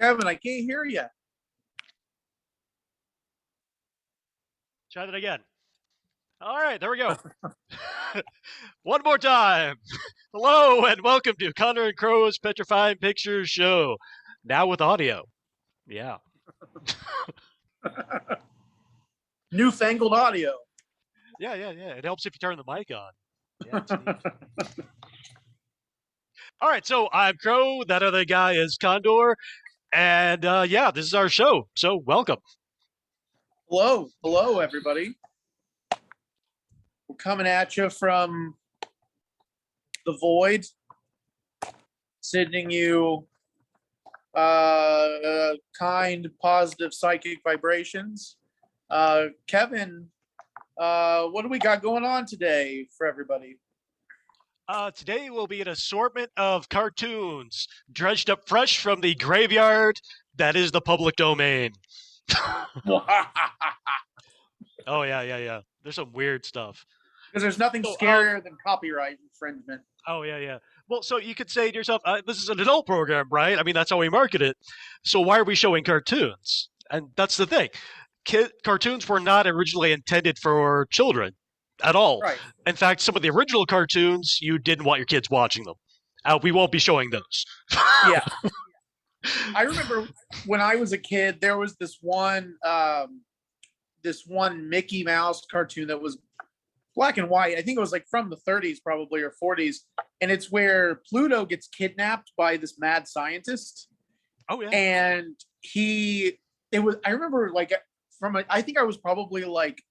Kevin, I can't hear you. Try that again. All right, there we go. One more time. Hello and welcome to Condor Crow's Petrifying Pictures show. Now with audio. Yeah. Newfangled audio. Yeah. It helps if you turn the mic on. Yeah, it's neat. All right, so I'm Crow. That other guy is Condor. And this is our show. So welcome. Hello, everybody. We're coming at you from the void, sending you kind, positive psychic vibrations. Kevin, what do we got going on today for everybody? Today will be an assortment of cartoons dredged up fresh from the graveyard that is the public domain. Oh, yeah. There's some weird stuff. Because there's nothing scarier than copyright infringement. Oh, yeah. Well, so you could say to yourself, this is an adult program, right? I mean, that's how we market it. So why are we showing cartoons? And that's the thing. Cartoons were not originally intended for children at all. Right. In fact, some of the original cartoons, you didn't want your kids watching them. We won't be showing those. Yeah. I remember when I was a kid, there was this one Mickey Mouse cartoon that was black and white. I think it was like from the 30s probably or 40s. And it's where Pluto gets kidnapped by this mad scientist. Oh, yeah. And I remember like I think I was probably like,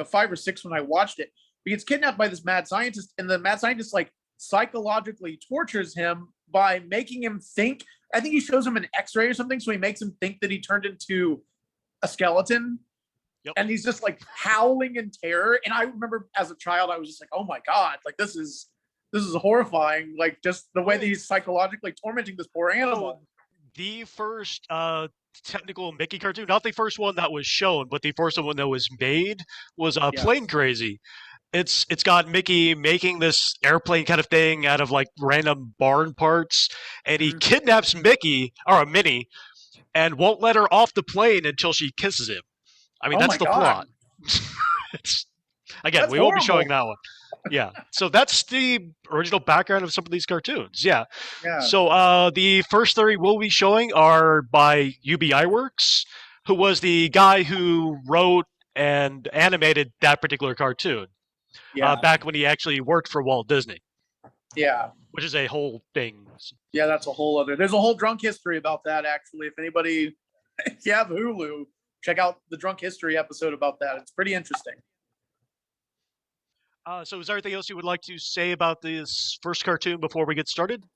5 or 6 when I watched it. He gets kidnapped by this mad scientist, and the mad scientist like psychologically tortures him by making him think. I think he shows him an X-ray or something, so he makes him think that he turned into a skeleton. Yep. And he's just like howling in terror. And I remember as a child, I was just like, "Oh my god! Like this is horrifying! Like just the way that he's psychologically tormenting this poor animal." The first technical Mickey cartoon, not the first one that was shown, but the first one that was made was Plane Crazy. It's got Mickey making this airplane kind of thing out of like random barn parts, and he kidnaps Minnie, and won't let her off the plane until she kisses him. I mean, that's the plot. Again, we won't be showing that one. Yeah. So that's the original background of some of these cartoons. Yeah. So the first 3 we'll be showing are by Iwerks, who was the guy who wrote and animated that particular cartoon. Yeah. Back when he actually worked for Walt Disney. Yeah. Which is a whole thing. Yeah, that's a whole other. There's a whole drunk history about that, actually. If you have Hulu, check out the drunk history episode about that. It's pretty interesting. So is there anything else you would like to say about this first cartoon before we get started?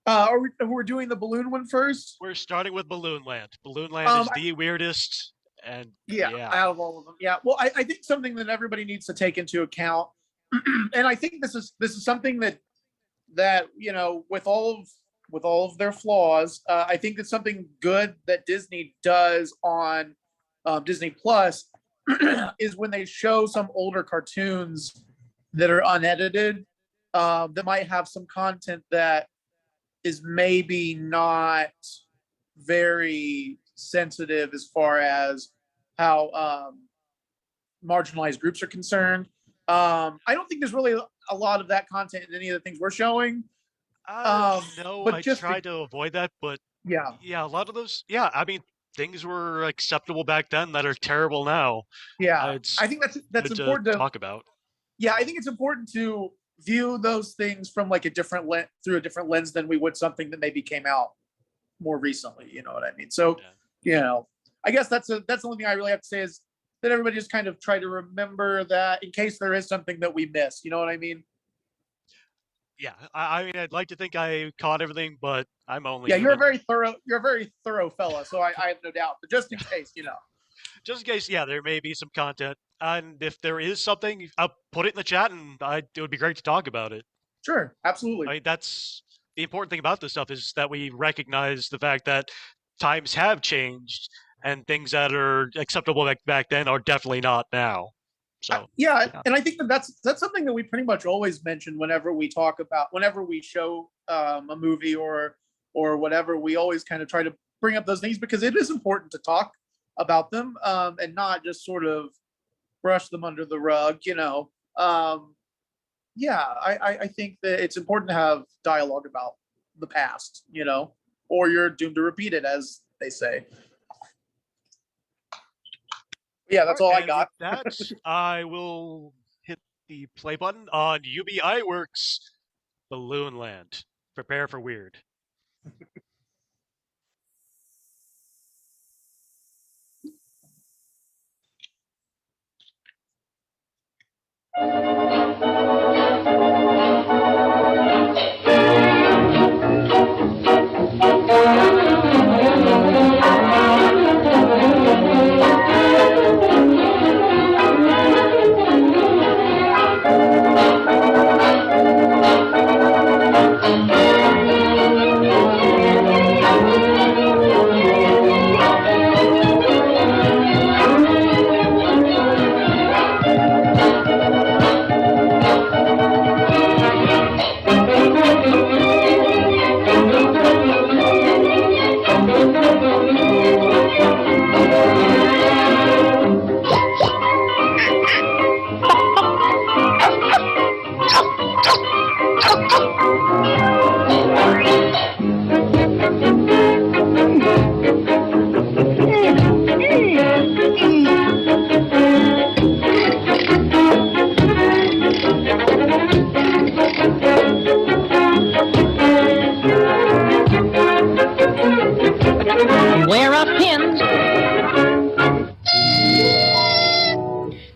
We're doing the balloon one first? We're starting with Balloon Land. Balloon Land is the weirdest. And out of all of them. Yeah. Well, I think something that everybody needs to take into account, and I think this is something that with all of their flaws, I think that's something good that Disney does on Disney Plus is when they show some older cartoons that are unedited, that might have some content that is maybe not very sensitive as far as how marginalized groups are concerned. I don't think there's really a lot of that content in any of the things we're showing. No, I tried to avoid that, but yeah, a lot of those, I mean, things were acceptable back then that are terrible now. Yeah, I think that's important to talk about. Yeah, I think it's important to view those things from like through a different lens than we would something that maybe came out more recently. You know what I mean? So, I guess that's the only thing I really have to say is that everybody just kind of try to remember that in case there is something that we missed. You know what I mean? Yeah, I mean, I'd like to think I caught everything, but I'm only. Yeah, you're a very thorough fella, so I have no doubt. But just in case, Just in case, there may be some content. And if there is something, I'll put it in the chat, and it would be great to talk about it. Sure, absolutely. I mean, that's the important thing about this stuff is that we recognize the fact that times have changed, and things that are acceptable back then are definitely not now. So and I think that's something that we pretty much always mention whenever we show a movie or whatever. We always kind of try to bring up those things because it is important to talk about them and not just sort of brush them under the rug, yeah, I think that it's important to have dialogue about the past, or you're doomed to repeat it, as they say. Yeah, that's all I got. With that, I will hit the play button on UB Iwerks Balloon Land. Prepare for weird.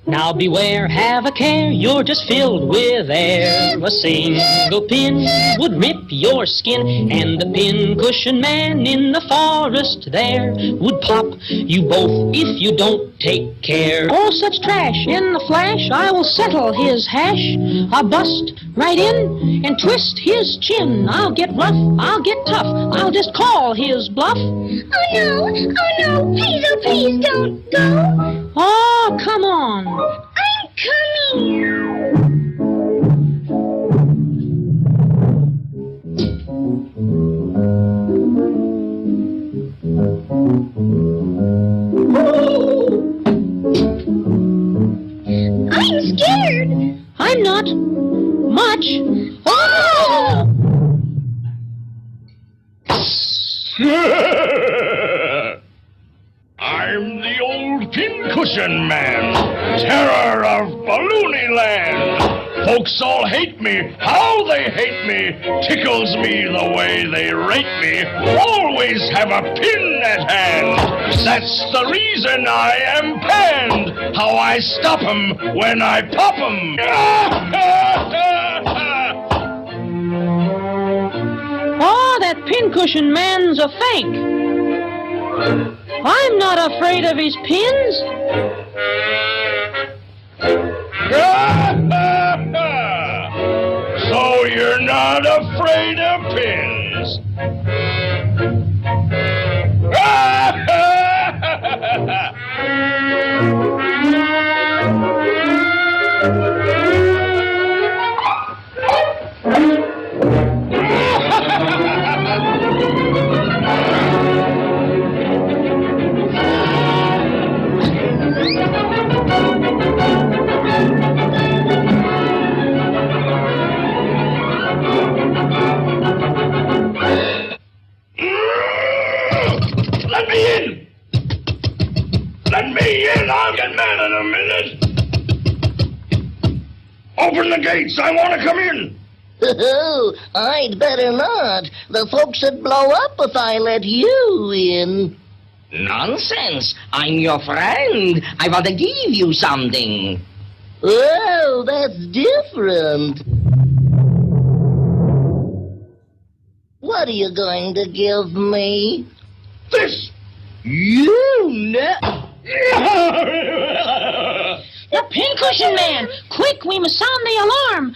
Now beware, have a care, you're just filled with air. A single pin would rip your skin, and the pin-cushion man in the forest there would pop you both if you don't take care. All such trash in the flash, I will settle his hash. I'll bust right in and twist his chin. I'll get rough, I'll get tough, I'll just call his bluff. Oh no, please, oh please don't go. Oh, come on. I'm coming. I'm scared. I'm not much. Oh! I'm the old pincushion man, terror of Balloony Land. Folks all hate me, how they hate me, tickles me the way they rate me. Always have a pin at hand, that's the reason I am panned. How I stop 'em when I pop 'em. Oh, that pincushion man's a fake. I'm not afraid of his pins. So you're not afraid of pins? Let me in! Let me in! I'll get mad in a minute! Open the gates! I want to come in! Oh, I'd better not. The folks would blow up if I let you in. Nonsense! I'm your friend. I want to give you something. Oh, that's different. What are you going to give me? This! You know. The pincushion man! Quick, we must sound the alarm.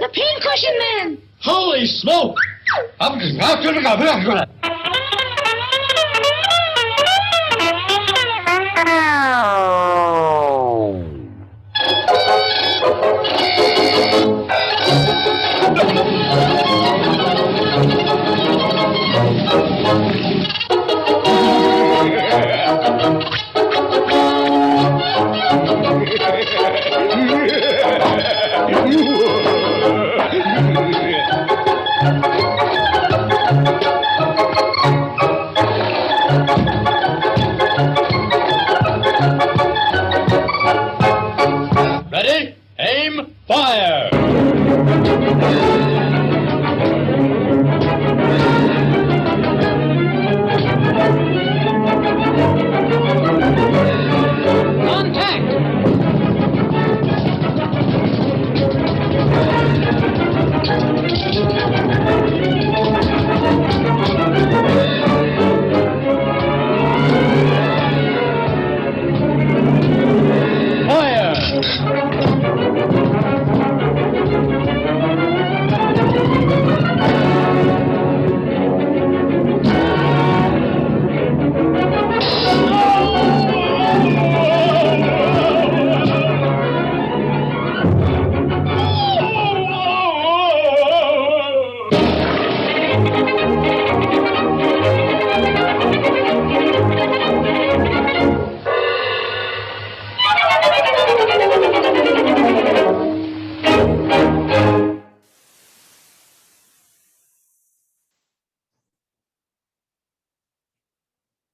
The Pincushion Man! Holy smoke! Ready? Aim, fire!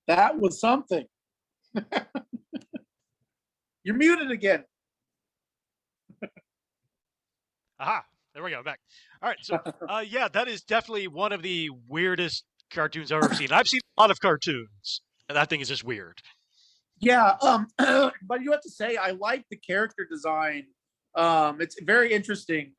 That was something. You're muted again. Aha, there we go, back. All right, so yeah, that is definitely one of the weirdest cartoons I've ever seen. I've seen a lot of cartoons, and that thing is just weird. Yeah, but you have to say I like the character design. It's very interesting,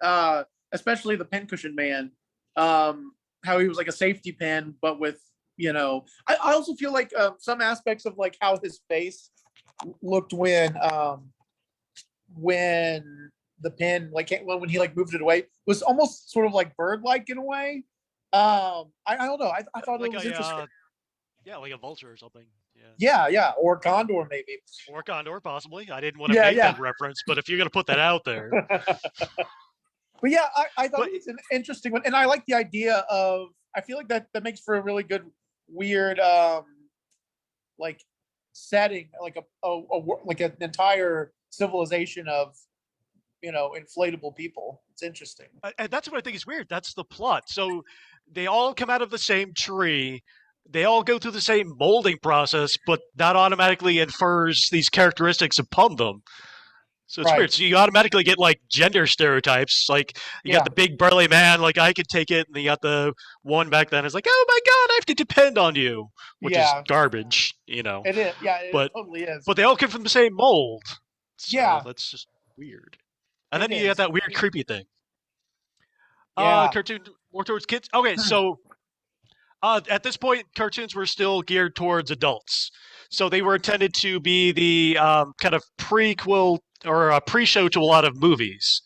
especially the Pincushion Man. How he was like a safety pin, but with, you know, I also feel like some aspects of like how his face looked when the pin, like when he like moved it away, was almost sort of like bird-like in a way. I don't know. I thought Like it was a, interesting. yeah, like a vulture or something. Yeah, or Condor maybe. Or Condor, possibly. I didn't want to make that reference, but if you're going to put that out there. But yeah, I thought it was an interesting one. And I like the idea of, I feel like that makes for a really good, weird, like setting, like like an entire civilization of, you know, inflatable people. It's interesting. And that's what I think is weird. That's the plot. So they all come out of the same tree. They all go through the same molding process, but that automatically infers these characteristics upon them. So it's weird. So you automatically get like gender stereotypes. Like you got the big burly man, like I could take it, and you got the one back then is like, oh my god, I have to depend on you, which is garbage, you know. It is, yeah, it totally is. But they all come from the same mold. So that's just weird. And then you have that weird, creepy thing. Cartoon more towards kids. Okay, so at this point, cartoons were still geared towards adults. So they were intended to be the kind of prequel or a pre-show to a lot of movies.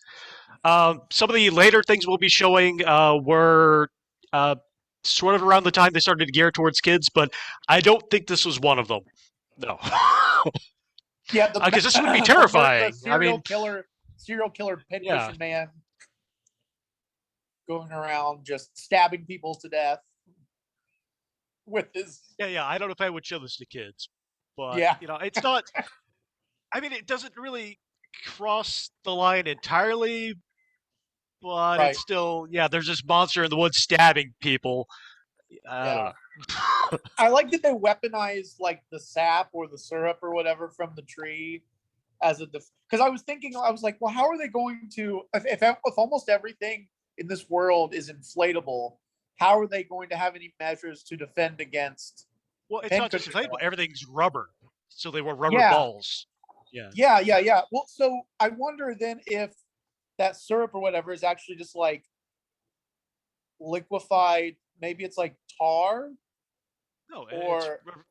Some of the later things we'll be showing were sort of around the time they started to gear towards kids, but I don't think this was one of them. No. Yeah, because this would be terrifying. Serial killer Pincushion Man going around just stabbing people to death with his. Yeah. I don't know if I would show this to kids, but you know, it's not. I mean, it doesn't really cross the line entirely, but it's still, there's this monster in the woods stabbing people. I don't know. I like that they weaponize like the sap or the syrup or whatever from the tree as a because I was thinking, I was like, well, how are they going to if almost everything in this world is inflatable, how are they going to have any measures to defend against? Well, it's not just inflatable. Everything's rubber. So they were rubber balls. Yeah. Yeah. Well, so I wonder then if that syrup or whatever is actually just like liquefied. Maybe it's like tar. No,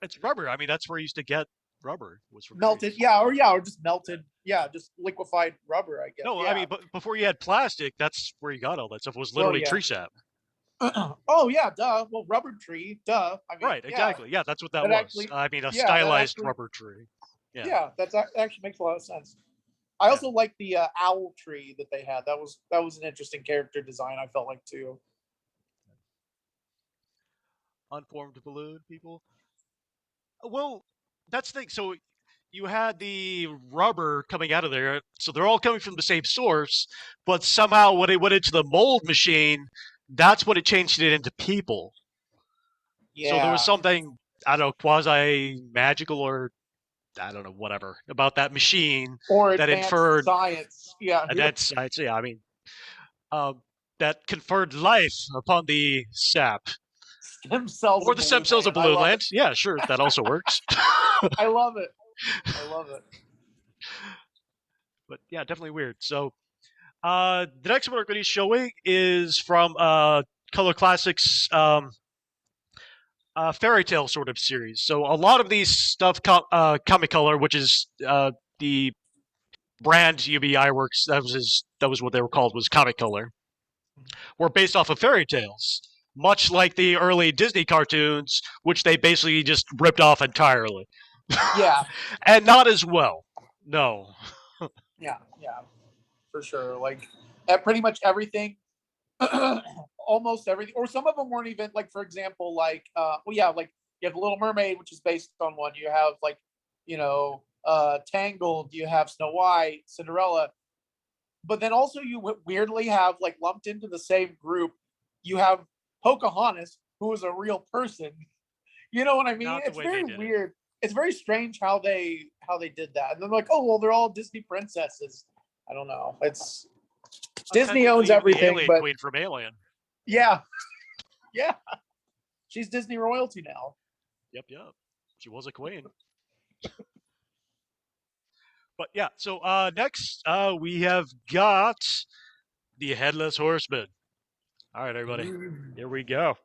it's rubber. I mean, that's where you used to get rubber. Was from melted. trees. Or just melted. Yeah, just liquefied rubber, I guess. No, yeah. I mean, but before you had plastic, that's where you got all that stuff. It was literally tree sap. Oh yeah, duh. Well, rubber tree, duh. I mean, right, exactly. Yeah, that's what that was. Actually, I mean, a stylized rubber tree. Yeah, that actually makes a lot of sense. I also like the owl tree that they had. That was an interesting character design, I felt like, too. Unformed balloon people. Well, that's the thing. So you had the rubber coming out of there, so they're all coming from the same source, but somehow when it went into the mold machine, that's when it changed it into people. Yeah. So there was something, I don't know, quasi-magical or, I don't know, whatever, about that machine or that inferred science. Yeah. Advanced science, yeah, I mean, that conferred life upon the sap. Stem cells or the stem cells of Balloon Land. Yeah, sure, that also works. I love it. But yeah, definitely weird. So the next one we're going to be showing is from Color Classics fairy tale sort of series. So a lot of these stuff, ComiColor, which is the brand UB Iwerks, that was what they were called, was ComiColor, were based off of fairy tales. Much like the early Disney cartoons, which they basically just ripped off entirely. Yeah. And not as well. No. Yeah, for sure. Like, pretty much everything, almost everything, or some of them weren't even, like, for example, like, like, you have The Little Mermaid, which is based on one. You have, like, Tangled, you have Snow White, Cinderella. But then also you weirdly have, like, lumped into the same group, you have Pocahontas, who is a real person. You know what I mean? It's very weird. It's very strange how they did that. And then like, oh well, they're all Disney princesses. I don't know. It's Disney owns everything. Alien but Queen from Alien. Yeah. She's Disney royalty now. Yep. She was a queen. But yeah, so next we have got the Headless Horseman. All right, everybody, here we go.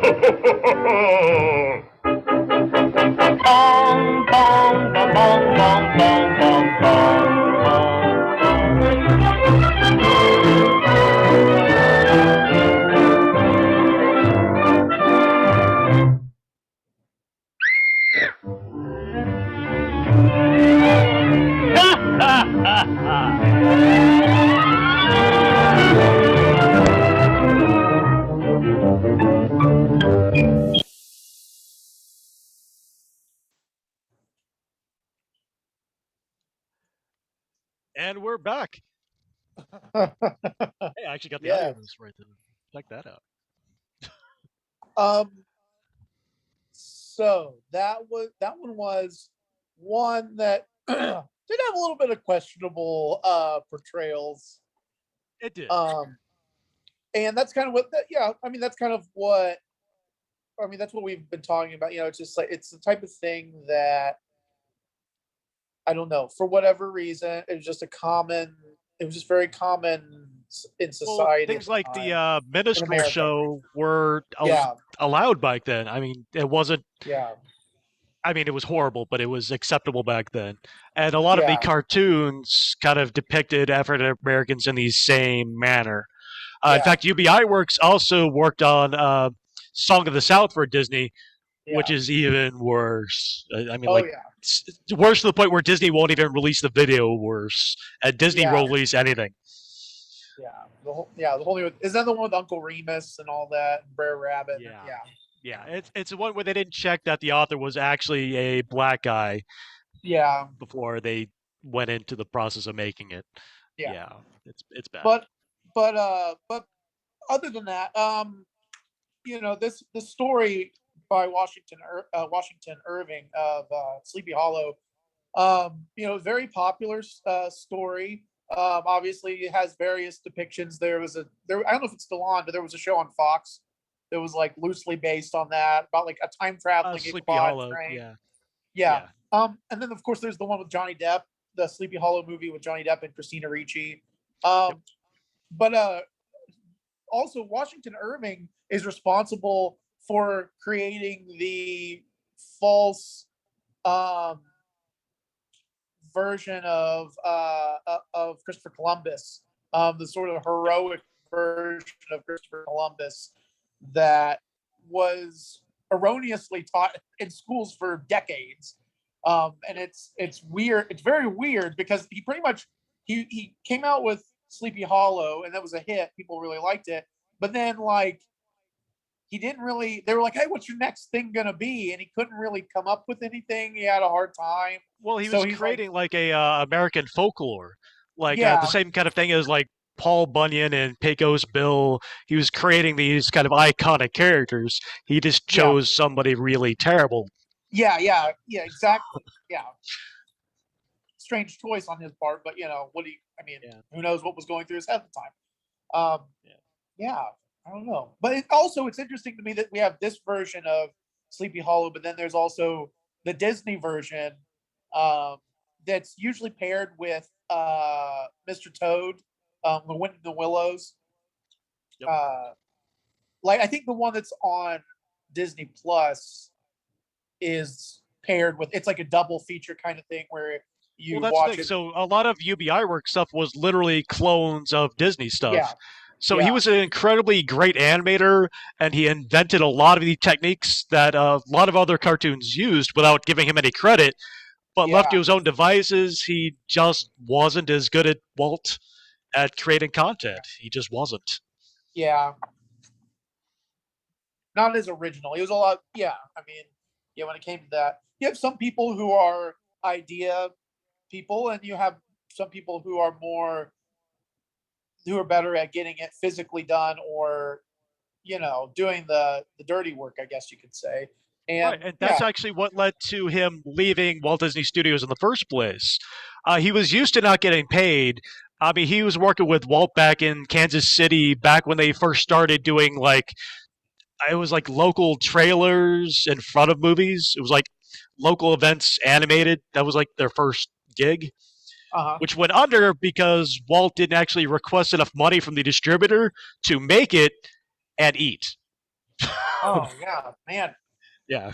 Bong, bong, bong, bong, bong, bong, bong, bong. And we're back. Hey, I actually got the audio Yeah. of this right there. Check that out. So that one was one that did have a little bit of questionable portrayals. It did. And that's kind of what I mean, that's kind of what that's what we've been talking about. It's just like it's the type of thing that I don't know, for whatever reason, it was just very common in society. Things like the in minstrel America. show were Yeah. allowed back then. I mean, it wasn't. Yeah. I mean, it was horrible, but it was acceptable back then. And a lot of the Yeah. cartoons kind of depicted African Americans in the same manner. In Yeah. fact, Iwerks also worked on Song of the South for Disney, which Yeah. is even worse. I mean, Oh like, yeah. it's worse to the point where Disney won't even release the video worse. And Disney Yeah. won't release anything. Yeah. The whole thing is that the one with Uncle Remus and all that, and Brer Rabbit. Yeah. Yeah. Yeah, it's the one where they didn't check that the author was actually a black guy Yeah. before they went into the process of making it. Yeah. Yeah, it's bad. But other than that, this story by Washington Irving of Sleepy Hollow, very popular story. Obviously, it has various depictions. I don't know if it's still on, but there was a show on Fox that was like loosely based on that, about like a time traveling Sleepy quad Hollow, train. yeah. And then of course there's the one with Johnny Depp, the Sleepy Hollow movie with Johnny Depp and Christina Ricci. But also Washington Irving is responsible for creating the false version of Christopher Columbus, the sort of heroic version of Christopher Columbus that was erroneously taught in schools for decades. And it's weird. It's very weird because he pretty much he came out with Sleepy Hollow and that was a hit. People really liked it. But then like he didn't really, they were like, hey, what's your next thing gonna be? And he couldn't really come up with anything. He had a hard time. Well, he So was he's creating like a American folklore, like Yeah. the same kind of thing as like Paul Bunyan and Pecos Bill. He was creating these kind of iconic characters. He just Yeah. chose somebody really terrible. Yeah, exactly. Yeah. Strange choice on his part, but who knows what was going through his head at the time. Yeah, I don't know. But it's interesting to me that we have this version of Sleepy Hollow, but then there's also the Disney version that's usually paired with Mr. Toad, The Wind in the Willows. Yep. Like I think the one that's on Disney Plus is paired with, it's like a double feature kind of thing where you Well, that's watch the thing. it. So a lot of Iwerks stuff was literally clones of Disney stuff. Yeah. So Yeah. he was an incredibly great animator, and he invented a lot of the techniques that a lot of other cartoons used without giving him any credit. But left to Yeah. his own devices, he just wasn't as good at Walt at creating content. He just wasn't. Yeah. Not as original. He was a lot. Yeah. I mean, when it came to that, you have some people who are idea people, and you have some people who are better at getting it physically done, or doing the dirty work, I guess you could say. And that's actually what led to him leaving Walt Disney Studios in the first place. He was used to not getting paid. I mean, he was working with Walt back in Kansas City back when they first started doing it was like local trailers in front of movies. It was like local events animated. That was like their first gig, which went under because Walt didn't actually request enough money from the distributor to make it and eat. Oh yeah, man. Yeah.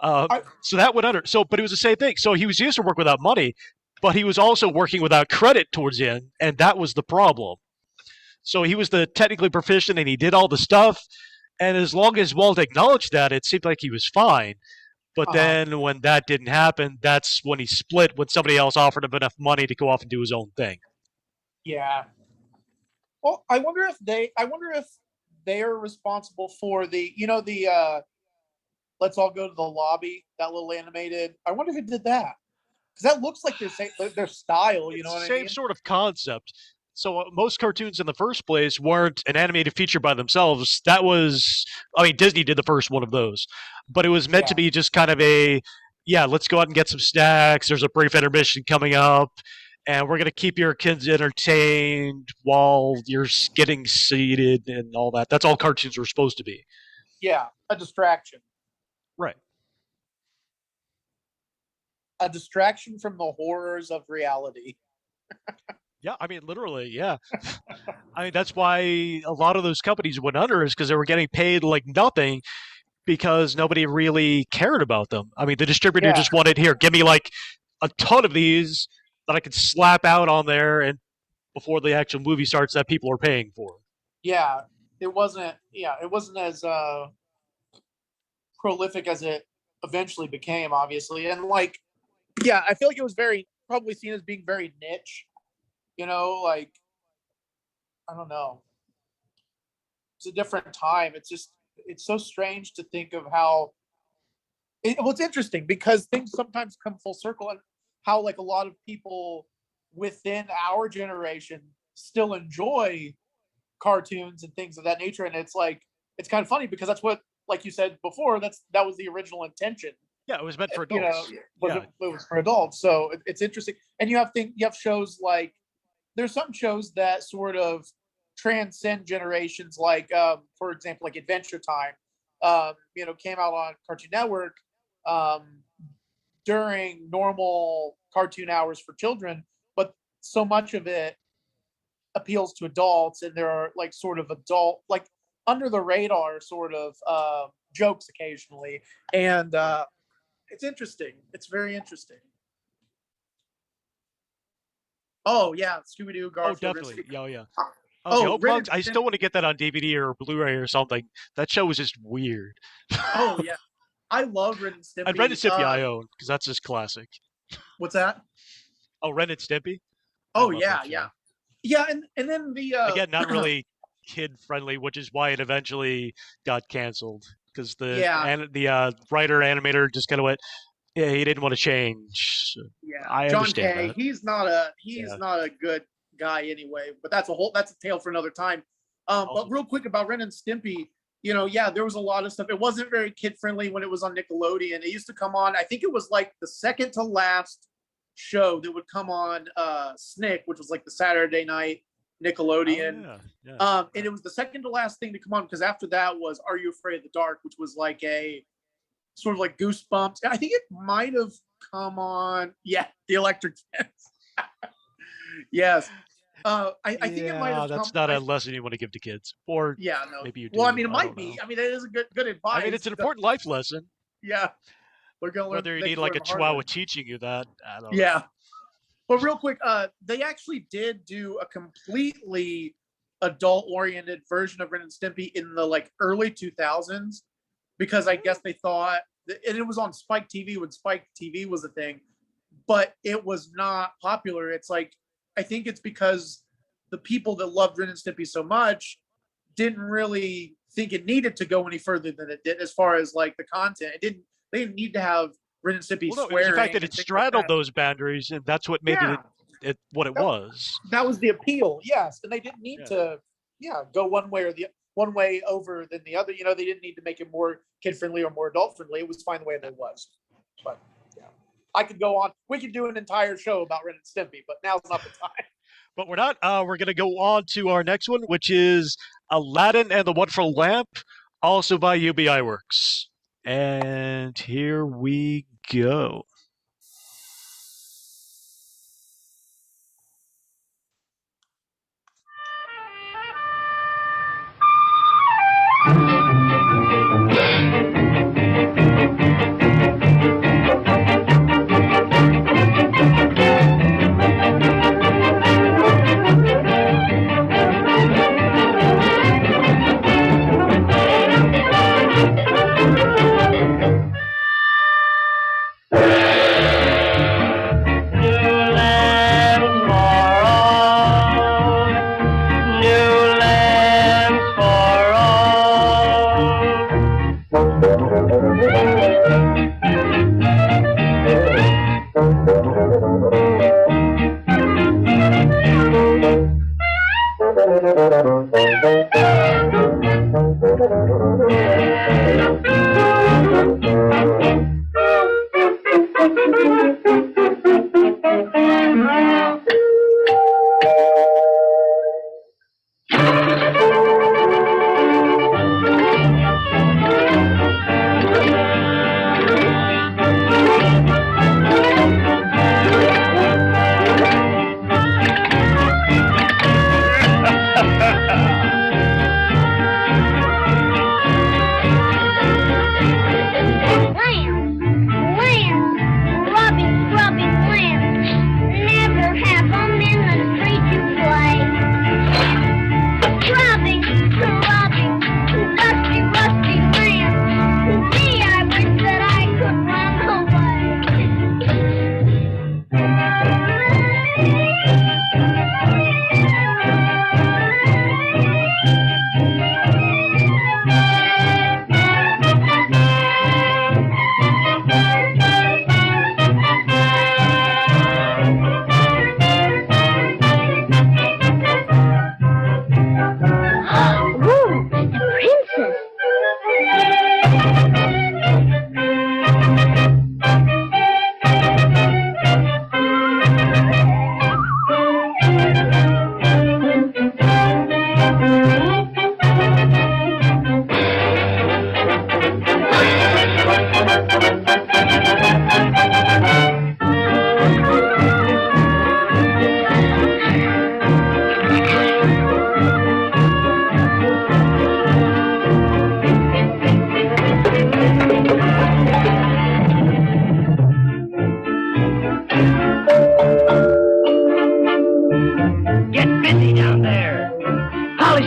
I, So that went under. So, but it was the same thing. So he was used to work without money, but he was also working without credit towards the end, and that was the problem. So he was the technically proficient, and he did all the stuff. And as long as Walt acknowledged that, it seemed like he was fine. But uh, then when that didn't happen, that's when he split. When somebody else offered him enough money to go off and do his own thing. yeah. Well, I wonder if they are responsible for the, the let's all go to the lobby, that little animated. I wonder who did that. Because that looks like their style, you It's know the what I same mean? sort of concept. So most cartoons in the first place weren't an animated feature by themselves. That was, I mean, Disney did the first one of those, but it was meant to Yeah. be just kind of a, yeah, let's go out and get some snacks. There's a brief intermission coming up, and we're gonna keep your kids entertained while you're getting seated and all that. That's all cartoons were supposed to be. Yeah. A distraction. Right. A distraction from the horrors of reality. Yeah, I mean, literally, yeah. I mean, that's why a lot of those companies went under is because they were getting paid like nothing because nobody really cared about them. I mean, the distributor Yeah. just wanted, here, give me like a ton of these that I could slap out on there and before the actual movie starts that people are paying for. Yeah. It wasn't as prolific as it eventually became, obviously. And like, yeah, I feel like it was very probably seen as being very niche, like I don't know. It's a different time. It's so strange to think of how well, it's interesting because things sometimes come full circle and how like a lot of people within our generation still enjoy cartoons and things of that nature. And it's like it's kind of funny because that's what, like you said before, that was the original intention. Yeah, it was meant for You know, adults. was Yeah. it was for adults. So it's interesting. And you have shows like there's some shows that sort of transcend generations, like for example, like Adventure Time, came out on Cartoon Network um, during normal cartoon hours for children, but so much of it appeals to adults, and there are like sort of adult, like under the radar sort of jokes occasionally, and it's interesting. It's very interesting. Oh yeah, Scooby Doo, Oh, Garfield, definitely. Yeah, oh, yeah. The Oh, Ren Oakmonks, I still want to get that on DVD or Blu-ray or something. That show was just weird. Oh yeah, I love Ren and I'd Ren and Stimpy. Stimpy I own because that's just classic. What's that? Oh, Ren and Stimpy? I Oh love yeah, that yeah, show. yeah, and then the Again, not really kid friendly, which is why it eventually got canceled because yeah, the writer animator just kind of went, yeah, he didn't want to change. So yeah, I John understand Kay. that. He's Yeah. not a good guy anyway. But that's a tale for another time. But Also, real quick about Ren and Stimpy, yeah, there was a lot of stuff. It wasn't very kid friendly when it was on Nickelodeon. It used to come on. I think it was like the second to last show that would come on Snick, which was like the Saturday night Nickelodeon. yeah, yeah. And it was the second to last thing to come on because after that was Are You Afraid of the Dark, which was like a sort of like Goosebumps. I think it might have come on. Yeah, the Electric Fence. Yes. I think it might have that's come. not a lesson you want to give to kids, or Yeah, no. maybe you do. Well, I mean, it I might don't know. be. I mean, it is a good advice. I mean, it's an important life lesson. Yeah, we're gonna learn. Whether you They need can like learn a the hard chihuahua way. teaching you that, I don't know. Yeah, but real quick, they actually did do a completely adult-oriented version of Ren and Stimpy in the like early 2000s because I guess they thought, and it was on Spike TV when Spike TV was a thing, but it was not popular. It's like I think it's because the people that loved Ren and Stimpy so much didn't really think it needed to go any further than it did as far as like the content. They didn't need to have Ren and Stimpy Well, no, it was the swearing fact that and it things like straddled that. those boundaries, and that's what made Yeah, it what it that, was. that was the appeal. Yes, and they didn't need Yeah. to, go one way over than the other. They didn't need to make it more kid friendly or more adult friendly. It was fine the way that it was. But yeah, I could go on. We could do an entire show about Ren and Stimpy, but now's not the time. But we're not. We're going to go on to our next one, which is Aladdin and the Wonderful Lamp, also by UB Iwerks. And here we go.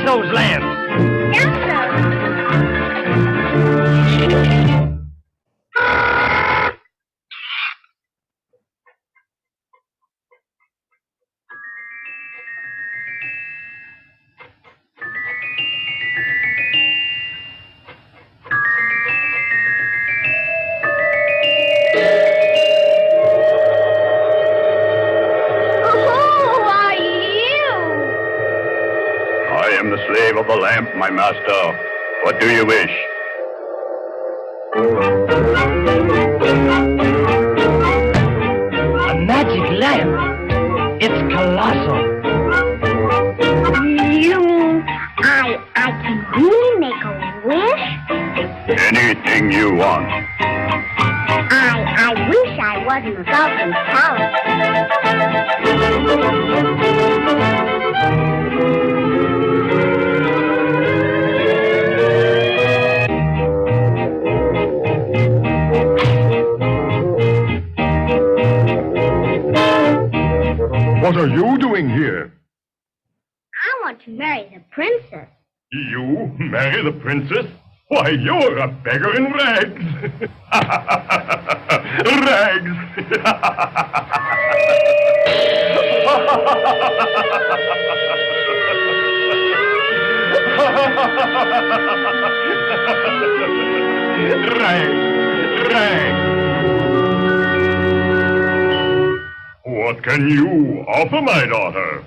those lamps. Yes, sir. Slave of the lamp, my master. What do you wish? A magic lamp. It's colossal. You mean I can really make a wish? Anything you want. I wish I wasn't without some What are you doing here? I want to marry the princess. You marry the princess? Why, you're a beggar in rags. Rags. Rags. Rags. What can you offer my daughter?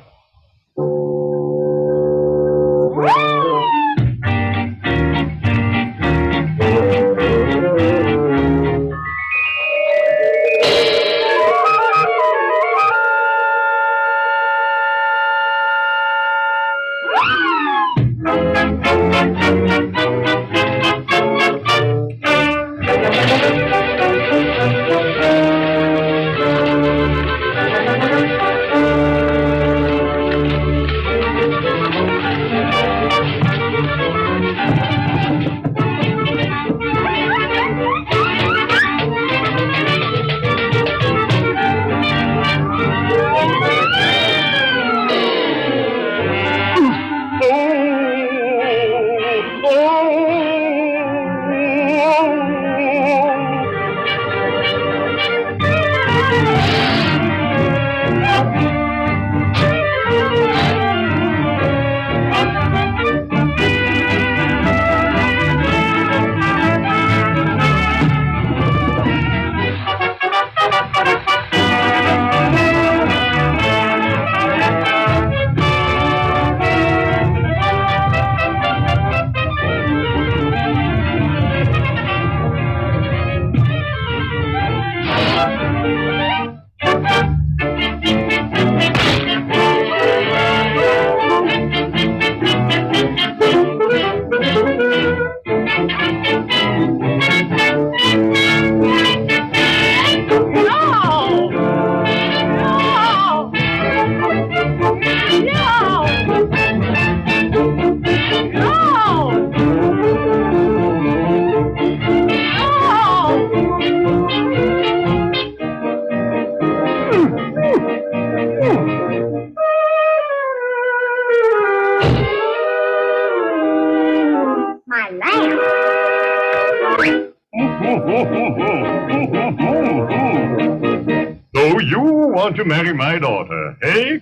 So you want to marry my daughter, eh?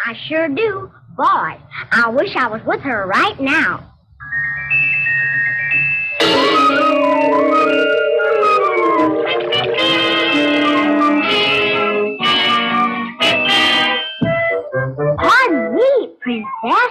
I sure do. Boy, I wish I was with her right now. Pardon me, princess.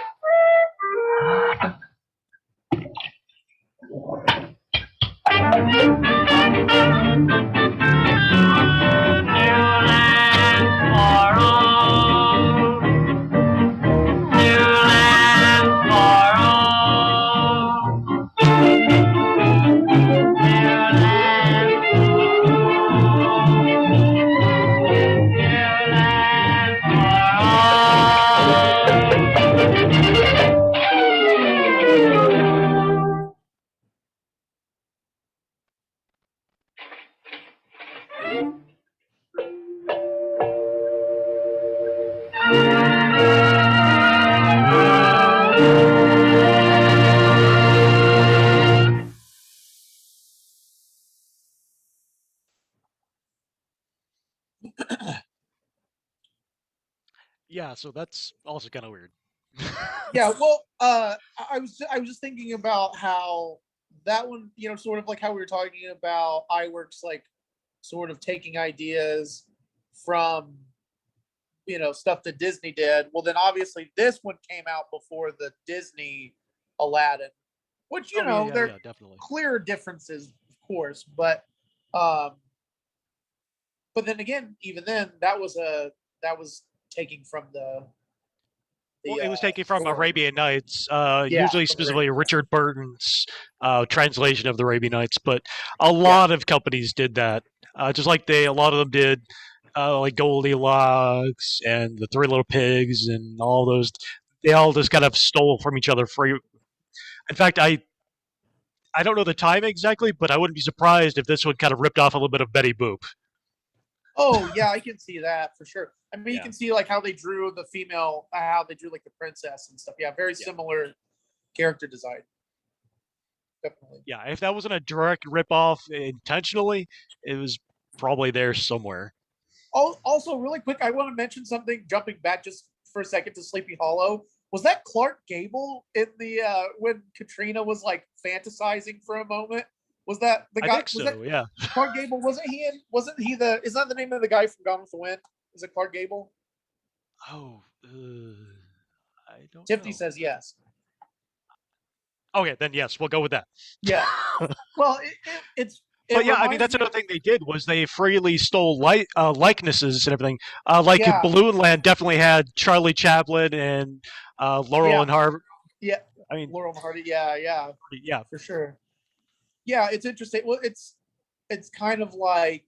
Yeah, so that's also kind of weird. Yeah, well, I was just thinking about how that one, sort of like how we were talking about Iwerks, like sort of taking ideas from stuff that Disney did. Well, then obviously this one came out before the Disney Aladdin, which Oh yeah, there are yeah, definitely. clear differences, of course, um, but then again, even then, that was taking from Well, it was taken from or- Arabian Nights, yeah, usually from specifically Arabian. Richard Burton's translation of the Arabian Nights. But a Yeah. lot of companies did that, just like a lot of them did, like Goldilocks and the Three Little Pigs and all those. They all just kind of stole from each other. Free. In fact, I don't know the time exactly, but I wouldn't be surprised if this one kind of ripped off a little bit of Betty Boop. Oh yeah, I can see that for sure. I mean, you Yeah. can see like how they drew the female, how they drew like the princess and stuff. Yeah, very Yeah. similar character design. Definitely. Yeah, if that wasn't a direct ripoff intentionally, it was probably there somewhere. Also, really quick, I want to mention something. Jumping back just for a second to Sleepy Hollow, was that Clark Gable in the when Katrina was like fantasizing for a moment? Was that the I guy? think so. Was that Yeah. Clark Gable? Wasn't he in? Wasn't he the? Is that the name of the guy from Gone with the Wind? Is it Clark Gable? Oh, I don't Tiffany know. says yes. Okay, then yes, we'll go with that. Yeah. Well, But yeah, I mean reminds that's me another of- thing they did was they freely stole likenesses and everything. Like Yeah. Balloon Land definitely had Charlie Chaplin and Laurel Yeah. and Harvard. Yeah, I mean, Laurel and Hardy. Yeah, yeah, for sure. Yeah, it's interesting. Well, it's kind of like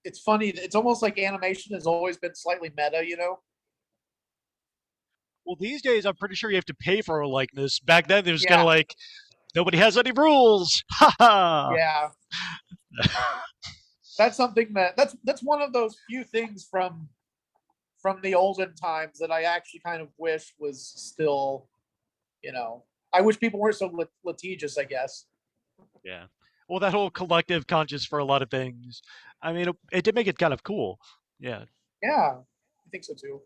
it's funny. It's almost like animation has always been slightly meta. well these days I'm pretty sure you have to pay for a likeness. Back then it was kind Yeah. of like nobody has any rules. Ha ha. Yeah, that's something that's one of those few things from the olden times that I actually kind of wish was still. I wish people weren't so litigious. I guess. Yeah. Well, that whole collective conscious for a lot of things. I mean, it did make it kind of cool. Yeah. Yeah, I think so too.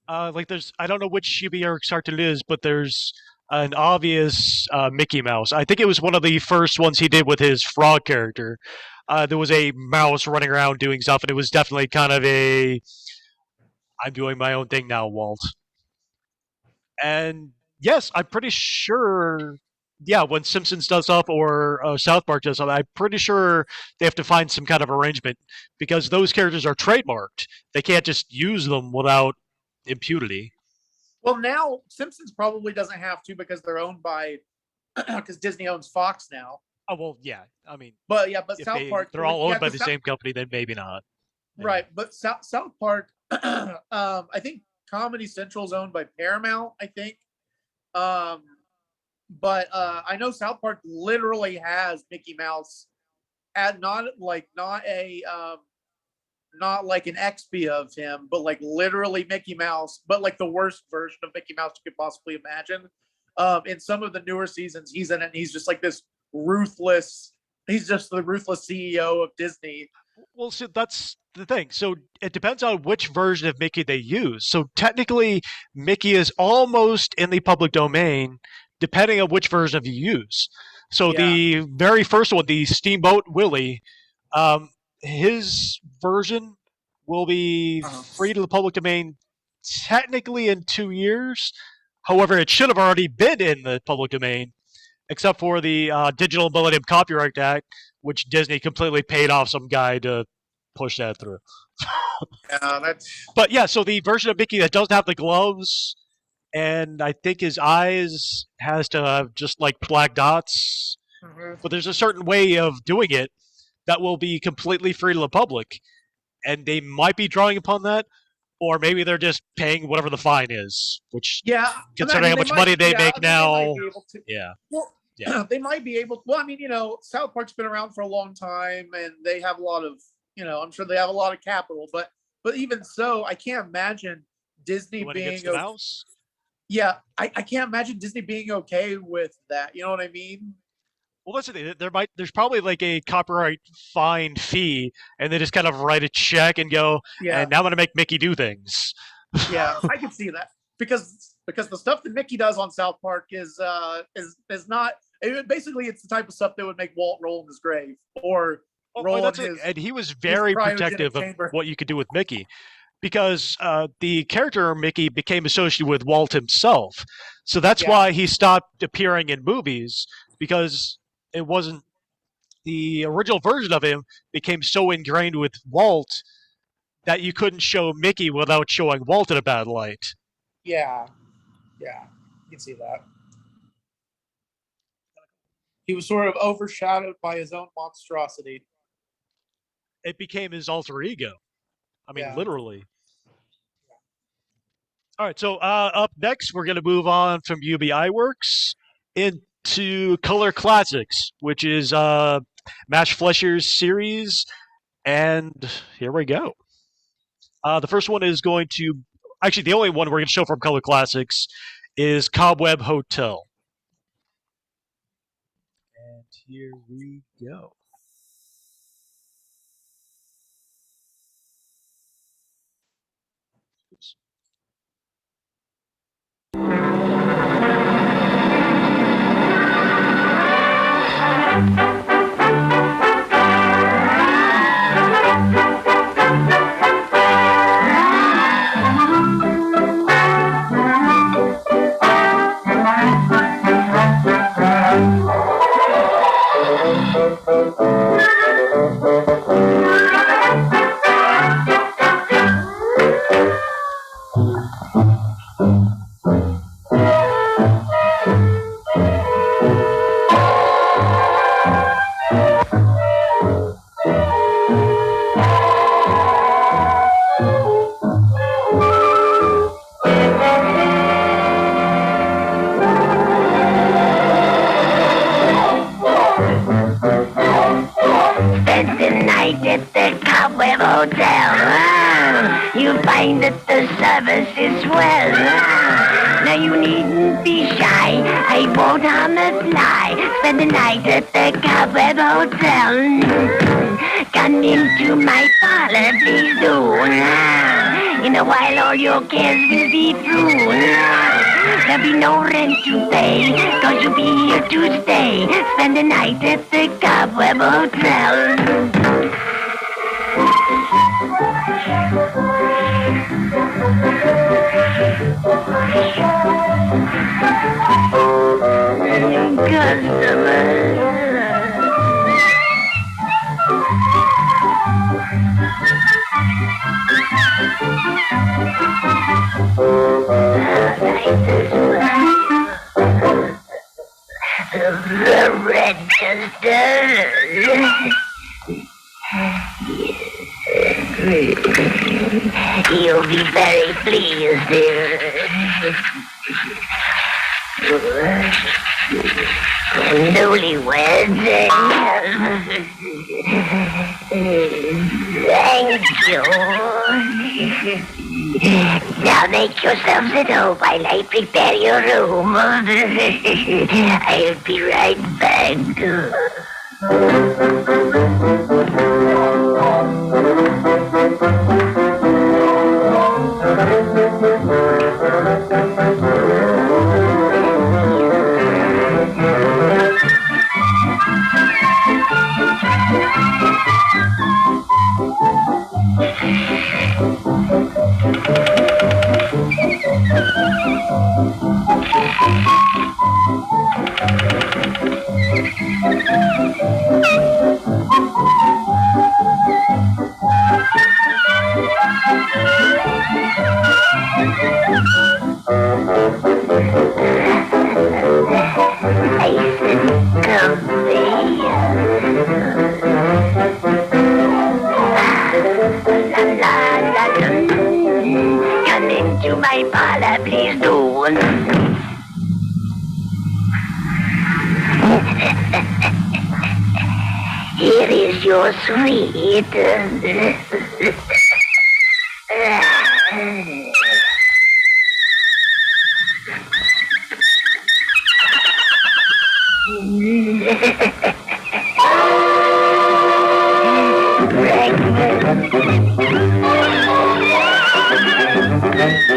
Like there's I don't know which Iwerks cartoon it is, but there's an obvious Mickey Mouse. I think it was one of the first ones he did with his frog character. There was a mouse running around doing stuff, and it was definitely kind of a I'm doing my own thing now, Walt. And yes, I'm pretty sure. Yeah, when Simpsons does stuff or South Park does stuff, I'm pretty sure they have to find some kind of arrangement because those characters are trademarked. They can't just use them without impunity. Well, now Simpsons probably doesn't have to because they're owned by because Disney owns Fox now. Oh well, yeah. I mean, But if South Park, they're all owned by 'cause the same company, then maybe not. Yeah. right? But South Park, I think Comedy Central is owned by Paramount. I think, but I know South Park literally has Mickey Mouse at not like an XP of him, but like literally Mickey Mouse, but like the worst version of Mickey Mouse you could possibly imagine. In some of the newer seasons, he's in it and he's just like this ruthless, he's just the ruthless CEO of Disney. Well, so that's the thing. So it depends on which version of Mickey they use. So technically, Mickey is almost in the public domain, depending on which version of you use. So the very first one, the Steamboat Willie, his version will be free to the public domain technically in 2 years. However, it should have already been in the public domain, except for the Digital Millennium Copyright Act, which Disney completely paid off some guy to push that through. Yeah, that's. But yeah, so the version of Mickey that doesn't have the gloves, and I think his eyes has to have just like black dots. But there's a certain way of doing it that will be completely free to the public, and they might be drawing upon that, or maybe they're just paying whatever the fine is. Which, Yeah, considering how much money they make now, yeah. yeah. Well, Yeah. they might be able. Well, I mean, South Park's been around for a long time, and they have a lot of, I'm sure they have a lot of capital. But even so, I can't imagine Disney Going being. against the mouse? Yeah, I can't imagine Disney being okay with that. You know what I mean? Well, that's the thing. There's probably like a copyright fine fee, and they just kind of write a check and go, Yeah. and now I'm going to make Mickey do things. Yeah, I can see that because the stuff that Mickey does on South Park is not. Basically, it's the type of stuff that would make Walt roll in his grave or roll in his. And he was very protective of what you could do with Mickey, because the character Mickey became associated with Walt himself, so that's why he stopped appearing in movies, because it wasn't the original version of him became so ingrained with Walt that you couldn't show Mickey without showing Walt in a bad light. Yeah, you can see that. He was sort of overshadowed by his own monstrosity. It became his alter ego. I mean, literally. All right, so up next, we're going to move on from UB Iwerks into Color Classics, which is Matt Fleischer's series, and here we go. The first one is going to, actually the only one we're going to show from Color Classics is Cobweb Hotel. And here we go. At the Cobweb Hotel. You find that the service is swell. Now you needn't be shy. I won't harm a fly. Spend the night at the Cobweb Hotel. Come into my parlor, please do. In a while all your cares will be through. There'll be no rent to pay, 'cause you'll be here to stay. Spend the night at the Cobweb Hotel. The register. You'll be very pleased. Newlyweds. Thank you. Now make yourselves at home while I prepare your room. I'll be right back. Come into my parlor, please do. Here is your sweet. Breakfast.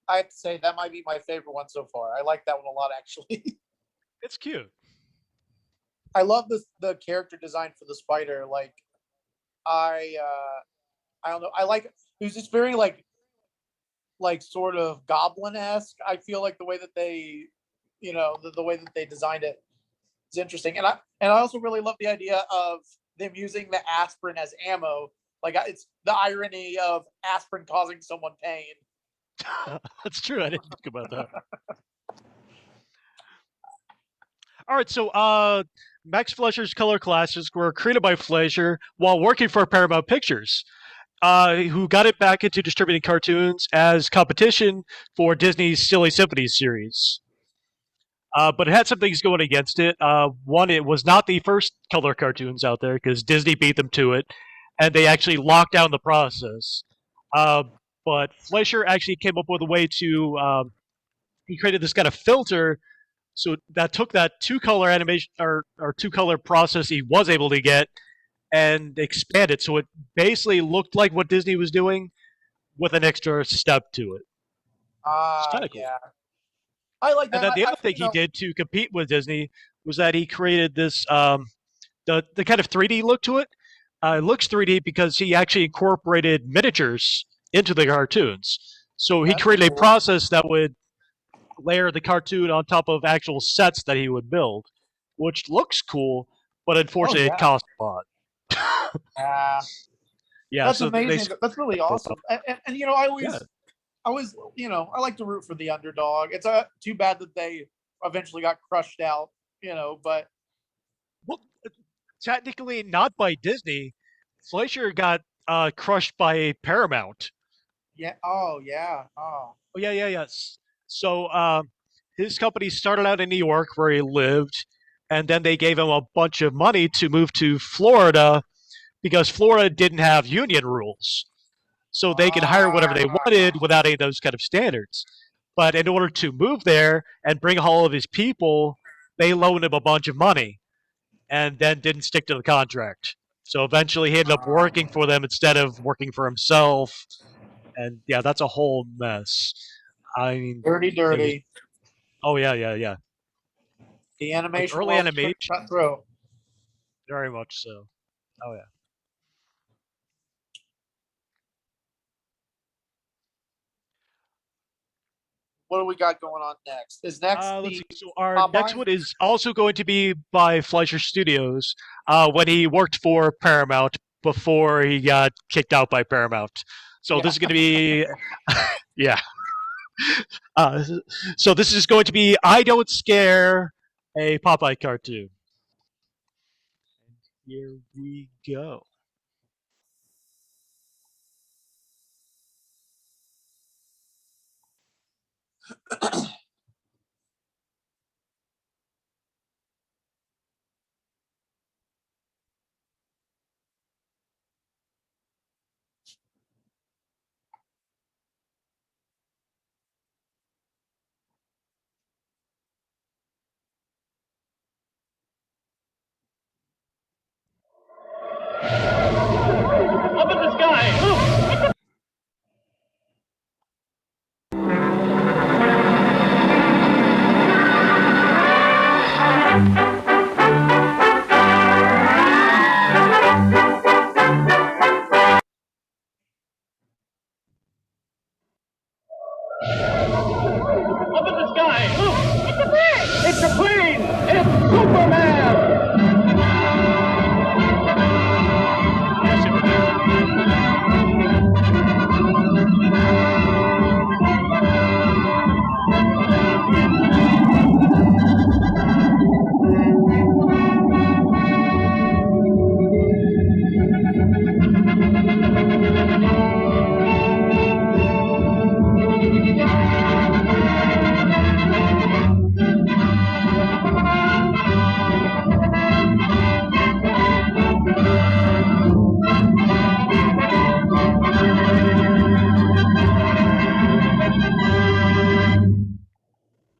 I have to say that might be my favorite one so far. I like that one a lot, actually. It's cute. I love the character design for the spider. Like, I don't know. I like it was just very like sort of goblin-esque. I feel like the way that they, the way that they designed it is interesting, and I also really love the idea of them using the aspirin as ammo. Like, it's the irony of aspirin causing someone pain. That's true. I didn't think about that. All right, so Max Fleischer's color classes were created by Fleischer while working for Paramount Pictures, who got it back into distributing cartoons as competition for Disney's Silly Symphonies series. But it had some things going against it. One, it was not the first color cartoons out there because Disney beat them to it. and they actually locked down the process. But Fleischer actually came up with a way to he created this kind of filter so that took that two-color animation or two-color process he was able to get and expanded so it basically looked like what Disney was doing with an extra step to it. It's kind of cool. Yeah. I like that. And then the other thing he did to compete with Disney was that he created this the kind of 3D look to it. It looks 3D because he actually incorporated miniatures into the cartoons. So he created a process that would layer the cartoon on top of actual sets that he would build, which looks cool, but unfortunately it costs a lot. Yeah, that's so amazing. That's really awesome. And you know, I always, you know, I like to root for the underdog. It's too bad that they eventually got crushed out, you know, but well, technically not by Disney. Fleischer got crushed by Paramount. Yeah. Oh, yeah. Oh. Oh, yeah. Yes. So his company started out in New York where he lived, and then they gave him a bunch of money to move to Florida because Florida didn't have union rules. So they could hire whatever they wanted without any of those kind of standards. But in order to move there and bring all of his people, they loaned him a bunch of money and then didn't stick to the contract. So eventually he ended up working for them instead of working for himself. And yeah, that's a whole mess. I mean, dirty. Oh yeah. The animation, early animation, cut through. Very much so. Oh yeah. What do we got going on next? Is next let's see. So our next one is also going to be by Fleischer Studios when he worked for Paramount before he got kicked out by Paramount. So this is going to be yeah. So this is going to be I Don't Scare, a Popeye cartoon. And here we go. Up in the sky! Look! Up in the sky! Look! It's a bird! It's a plane! It's Superman!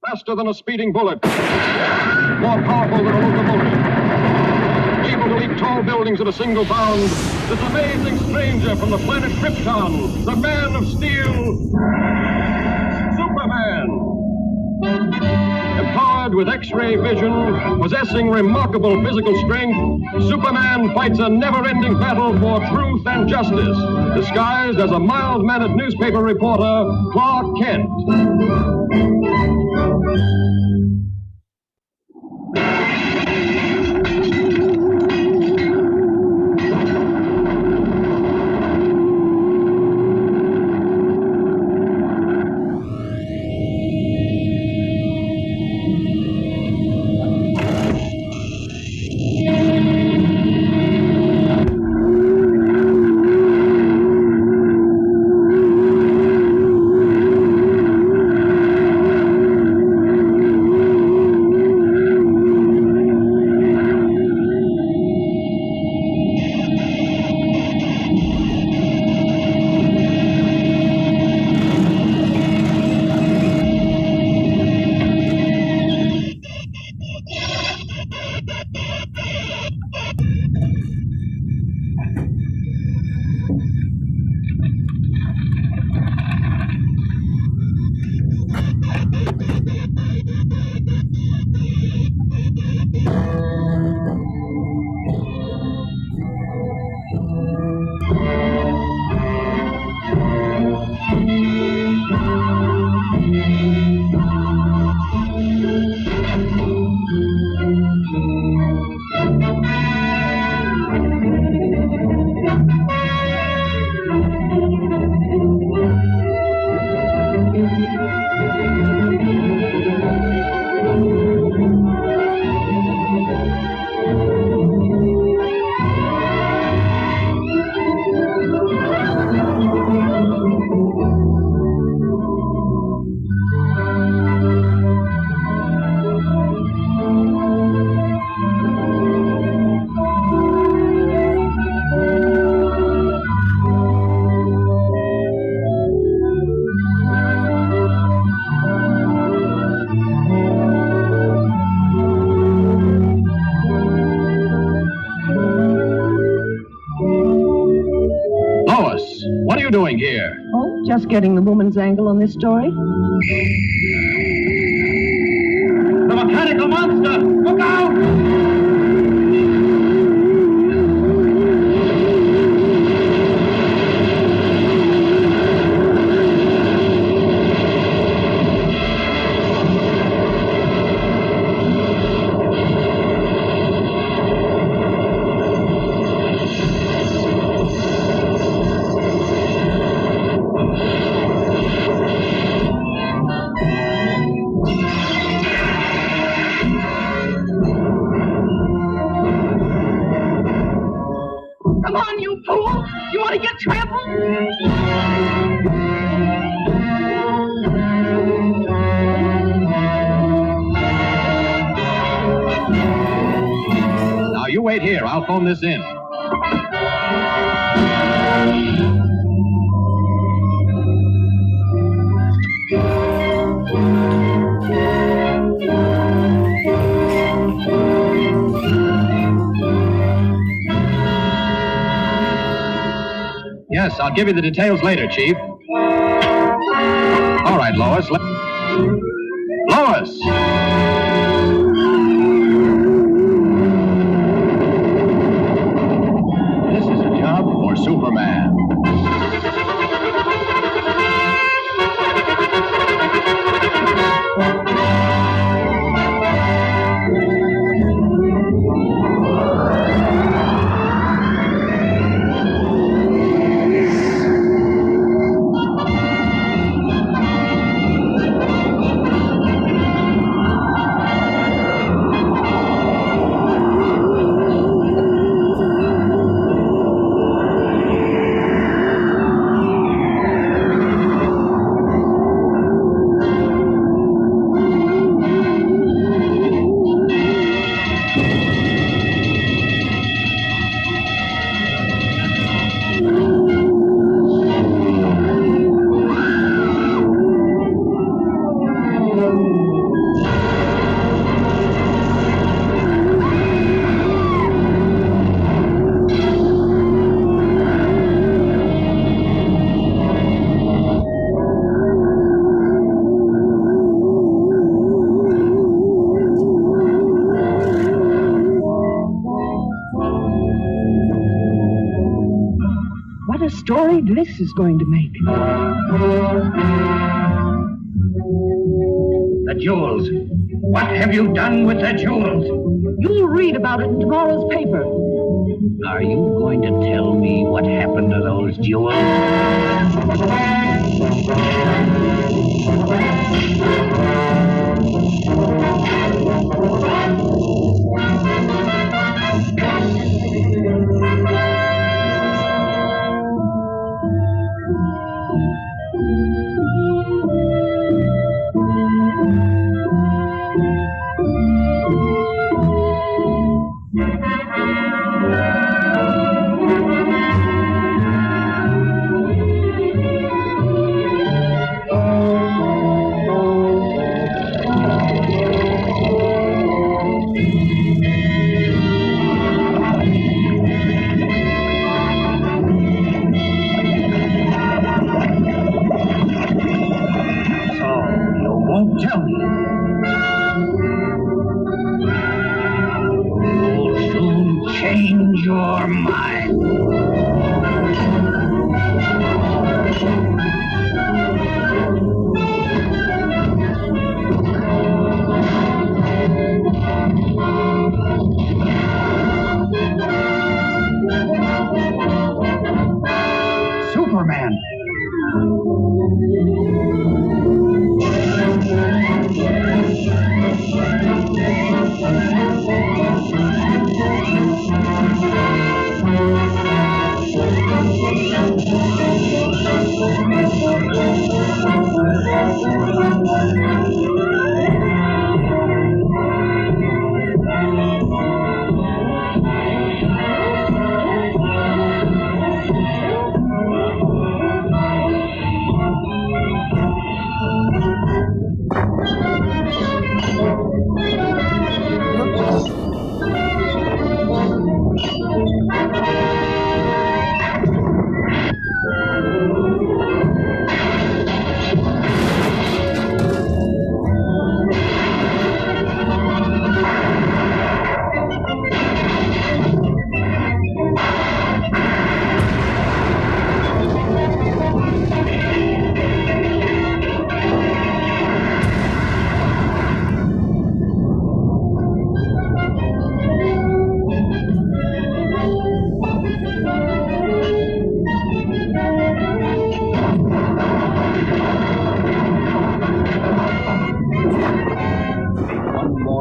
Faster than a speeding bullet, more powerful than a locomotive, able to leap tall buildings at a single bound, this amazing stranger from the planet Krypton, the Man of Steel, Superman. Empowered with X-ray vision, possessing remarkable physical strength, Superman fights a never-ending battle for truth and justice, disguised as a mild-mannered newspaper reporter, Clark Kent. Just getting the woman's angle on this story. The mechanical monster! Look out! Come on, you fool! You want to get trampled? Now you wait here. I'll phone this in. Yes, I'll give you the details later, Chief. All right, Lois. Lois! This is a job for Superman. What a story this is going to make. The jewels. What have you done with the jewels? You'll read about it in tomorrow's paper. Are you going to tell me what happened to those jewels?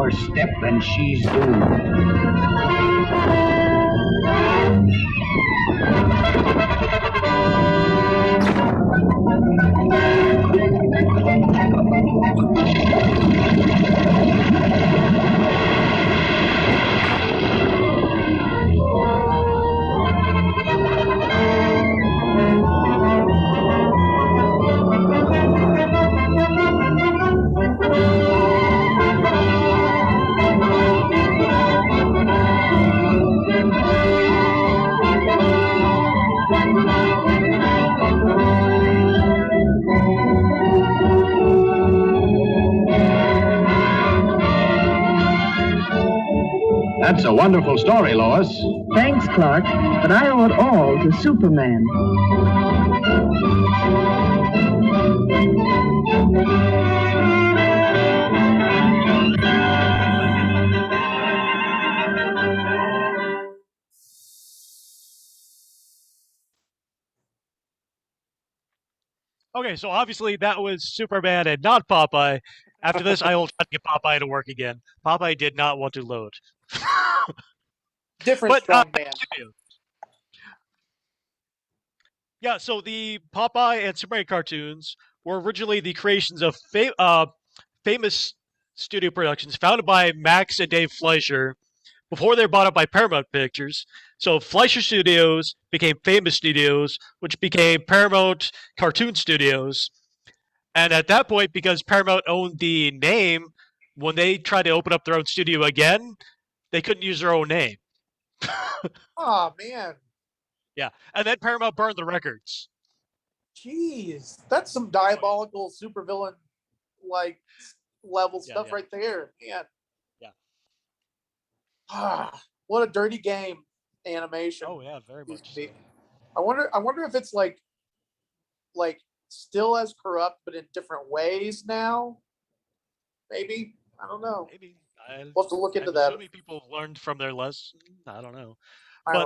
more step and she's doomed. That's a wonderful story, Lois. Thanks, Clark, but I owe it all to Superman. Okay, so obviously that was Superman and not Popeye. After this, I will try to get Popeye to work again. Popeye did not want to load. Different strong man. Yeah, so the Popeye and Superman cartoons were originally the creations of famous studio productions founded by Max and Dave Fleischer before they were bought up by Paramount Pictures. So Fleischer Studios became Famous Studios, which became Paramount Cartoon Studios. And at that point, because Paramount owned the name, when they tried to open up their own studio again, they couldn't use their own name. Oh, man. Yeah, and then Paramount burned the records. Jeez, that's some diabolical supervillain like level stuff right there. Man. Yeah. Ah, what a dirty game animation. Oh yeah, very much. So. I wonder if it's like still as corrupt but in different ways now. Maybe. I don't know. Maybe. We'll have to look into that. So many people learned from their lesson. I don't know.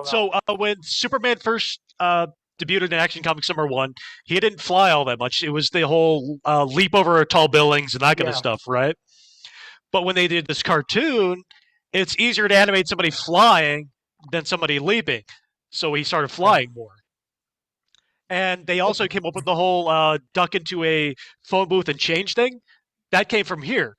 So when Superman first debuted in Action Comics #1, he didn't fly all that much. It was the whole leap over tall buildings and that kind of stuff, right? But when they did this cartoon, it's easier to animate somebody flying than somebody leaping. So he started flying more. And they also came up with the whole duck into a phone booth and change thing. That came from here.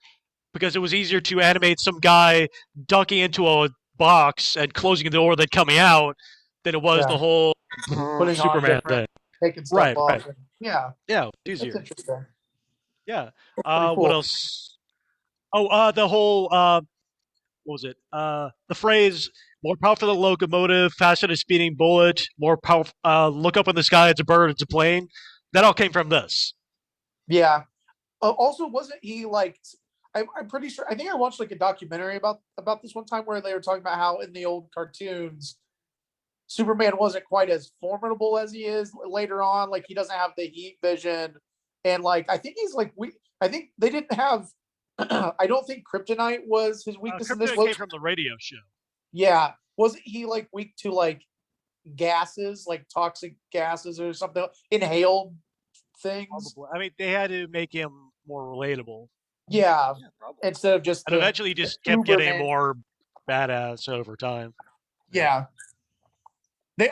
Because it was easier to animate some guy ducking into a box and closing the door, then coming out, than it was the whole putting Superman thing. Taking stuff off. Right. And, yeah. Yeah, easier. That's interesting. Yeah. Cool. What else? Oh, the whole what was it? The phrase "more powerful than a locomotive, faster than a speeding bullet, more powerful." Look up in the sky, it's a bird, it's a plane. That all came from this. Yeah. Also, wasn't he like? I'm pretty sure. I think I watched like a documentary about this one time where they were talking about how in the old cartoons, Superman wasn't quite as formidable as he is later on. Like he doesn't have the heat vision, and like I think he's like I think they didn't have. I don't think kryptonite was his weakness in this. Kryptonite came from the radio show. Yeah, wasn't he like weak to like gases, like toxic gases or something, inhaled things? Probably. I mean, they had to make him more relatable. Yeah, instead of just. And eventually, just kept getting more badass over time. Yeah,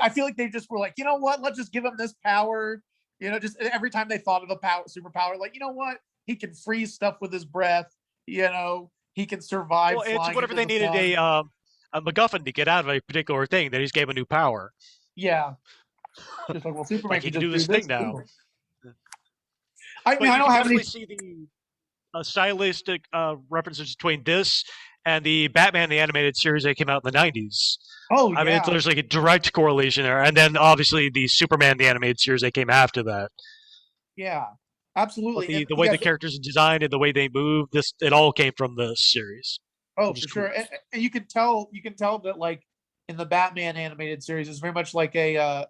I feel like they just were like, you know what? Let's just give him this power. You know, just every time they thought of a superpower, like, you know what? He can freeze stuff with his breath. You know, he can survive. Well, it's whatever they needed a MacGuffin to get out of a particular thing. They just gave a new power. Yeah. Just like, well, Superman can do this thing now. I mean, I don't have any. See the stylistic references between this and the Batman the Animated Series that came out in the 90s. Oh, I mean, there's like a direct correlation there. And then obviously the Superman the Animated Series that came after that. Yeah, absolutely. But the way the characters are designed and the way they move, it all came from this series. Oh, for sure. And you can tell that like in the Batman animated series, it's very much like a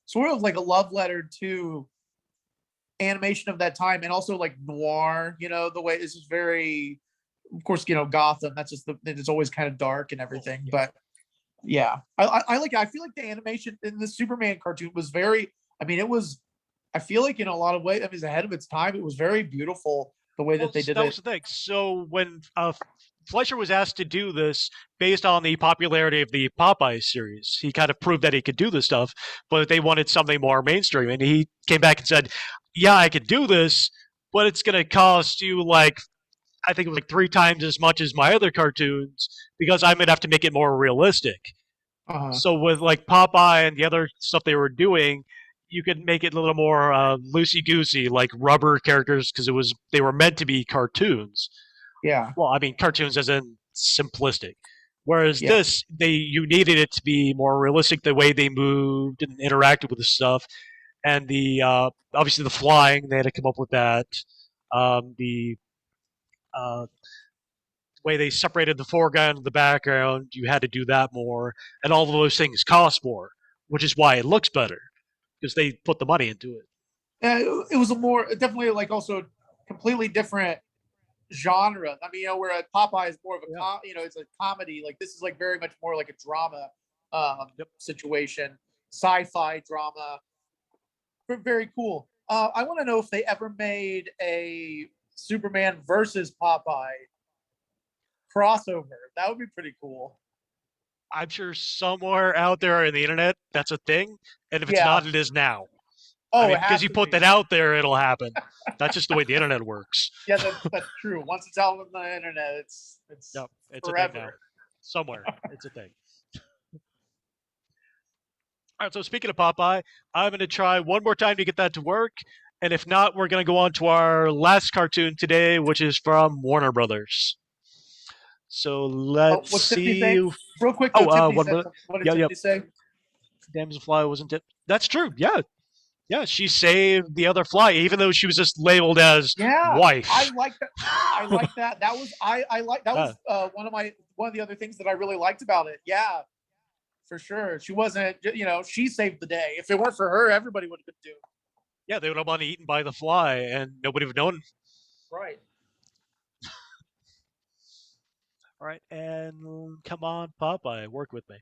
sort of like a love letter to animation of that time, and also like noir. You know, the way this is very, of course, you know, Gotham. That's just it's always kind of dark and everything. Oh, yeah. But yeah, I like. I feel like the animation in the Superman cartoon was very. I mean, it was. I feel like in a lot of ways, I mean, it's ahead of its time. It was very beautiful the way that they did it. That was the thing. So when Fleischer was asked to do this based on the popularity of the Popeye series. He kind of proved that he could do this stuff, but they wanted something more mainstream. And he came back and said, yeah, I could do this, but it's going to cost you like, I think it was like 3 times as much as my other cartoons because I'm going to have to make it more realistic. So with like Popeye and the other stuff they were doing, you could make it a little more loosey-goosey, like rubber characters, because they were meant to be cartoons. Yeah. Well, I mean, cartoons as in simplistic. Whereas this, you needed it to be more realistic, the way they moved and interacted with the stuff, and the obviously the flying, they had to come up with that. The way they separated the foreground and the background, you had to do that more, and all of those things cost more, which is why it looks better because they put the money into it. It was definitely like also completely different genre. I mean, where Popeye is more of a it's a comedy. Like this is like very much more like a drama situation, sci-fi drama. Very cool. I want to know if they ever made a Superman versus Popeye crossover. That would be pretty cool. I'm sure somewhere out there in the internet that's a thing, and if it's not, it is now. Oh, because you put that out there, it'll happen. That's just the way the internet works. Yeah, that's true. Once it's out on the internet, it's forever. A thing now. Somewhere, it's a thing. All right, so speaking of Popeye, I'm going to try one more time to get that to work, and if not, we're going to go on to our last cartoon today, which is from Warner Brothers. So let's see. Real quick, what did Tiffany say? Damsel Fly wasn't it? That's true. Yeah. Yeah, she saved the other fly, even though she was just labeled as wife. I like that. I like that. That was was one of the other things that I really liked about it. Yeah, for sure. She wasn't. She saved the day. If it weren't for her, everybody would have been doomed. Yeah, they would have been eaten by the fly, and nobody would have known. Right. All right, and come on, Popeye, work with me.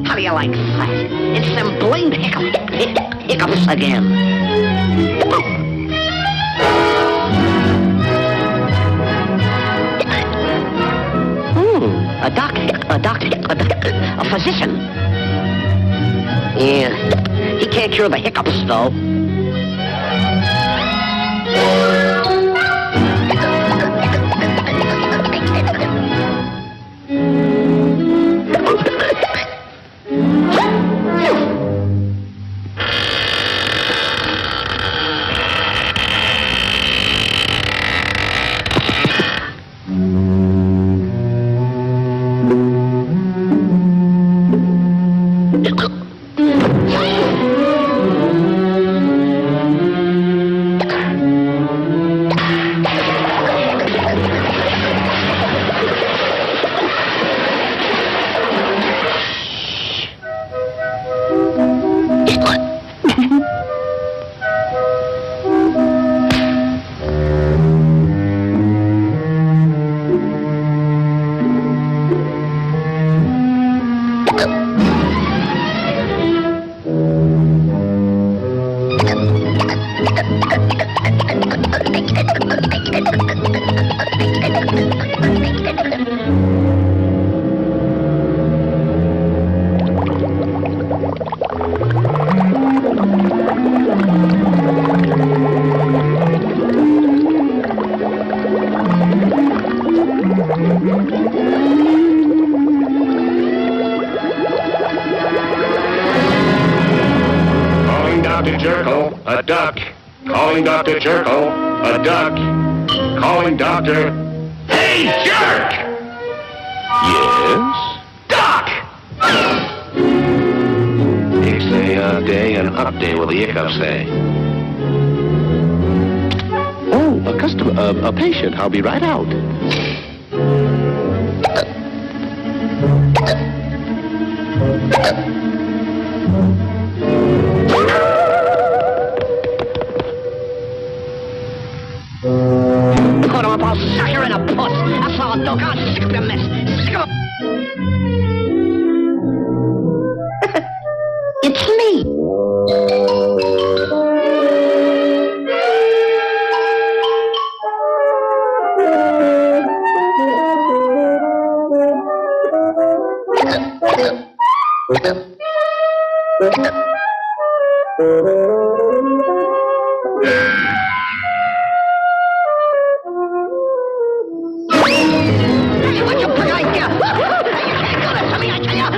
How do you like that? It's them blamed hiccups again. A physician. Yeah, he can't cure the hiccups though. Dr. Jerko, a duck. Calling Dr. Jerko, a duck. Calling Dr. Hey, jerk! Yes? Duck! Ik say day and upday with the hiccups say. Oh, a customer, a patient. I'll be right out. Put him up, I'll sucker in a puss. That's all, Doc. I'm sick of your mess. Sick of It's me. Hey, what's your big idea? You can't do this to me, I tell you.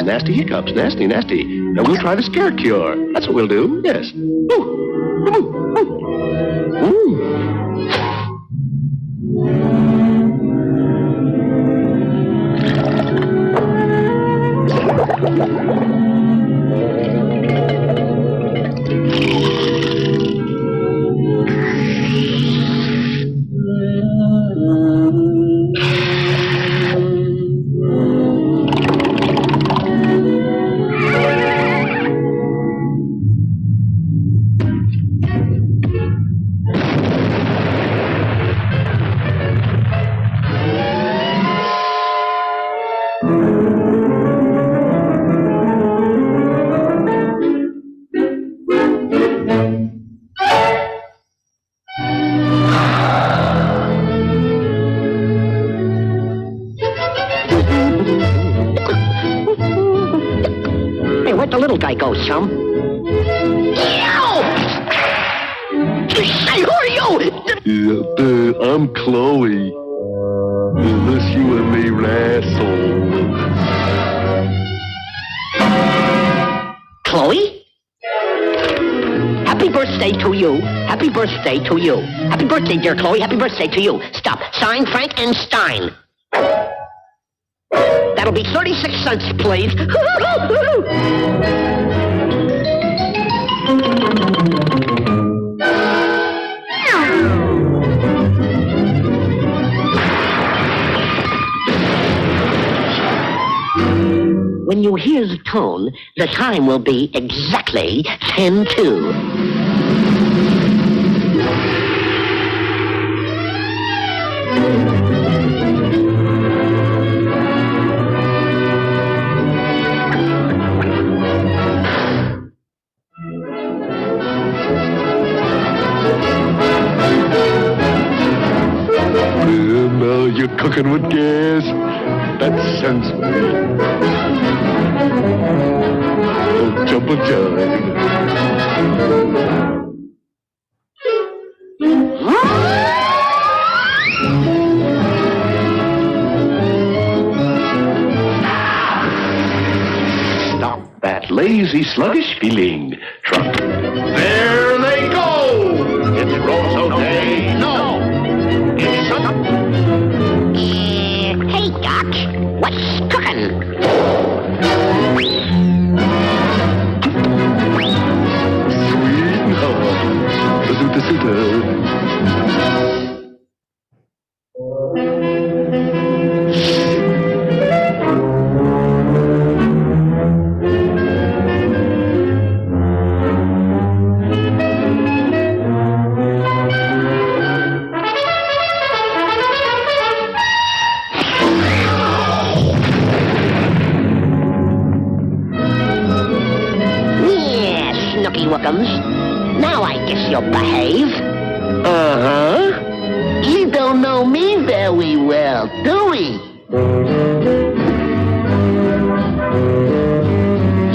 Nasty hiccups, nasty, nasty. Now we'll try the scare cure. That's what we'll do, yes. Where'd the little guy go, chum? Hey, who are you? I'm Chloe. Unless you and me wrestle. Chloe? Happy birthday to you. Happy birthday to you. Happy birthday, dear Chloe. Happy birthday to you. Stop. Signed, Frank and Stein. That'll be 36 cents, please. When you hear the tone, the time will be exactly 10:02. Now you're cooking with gas. That sends me. Oh, jump a jive. Stop that lazy, sluggish feeling. Truck. There they go! It's Rosso Day. No! It's Hey, Doc. What's cooking? Now I guess you'll behave. Uh-huh. You don't know me very well, do we?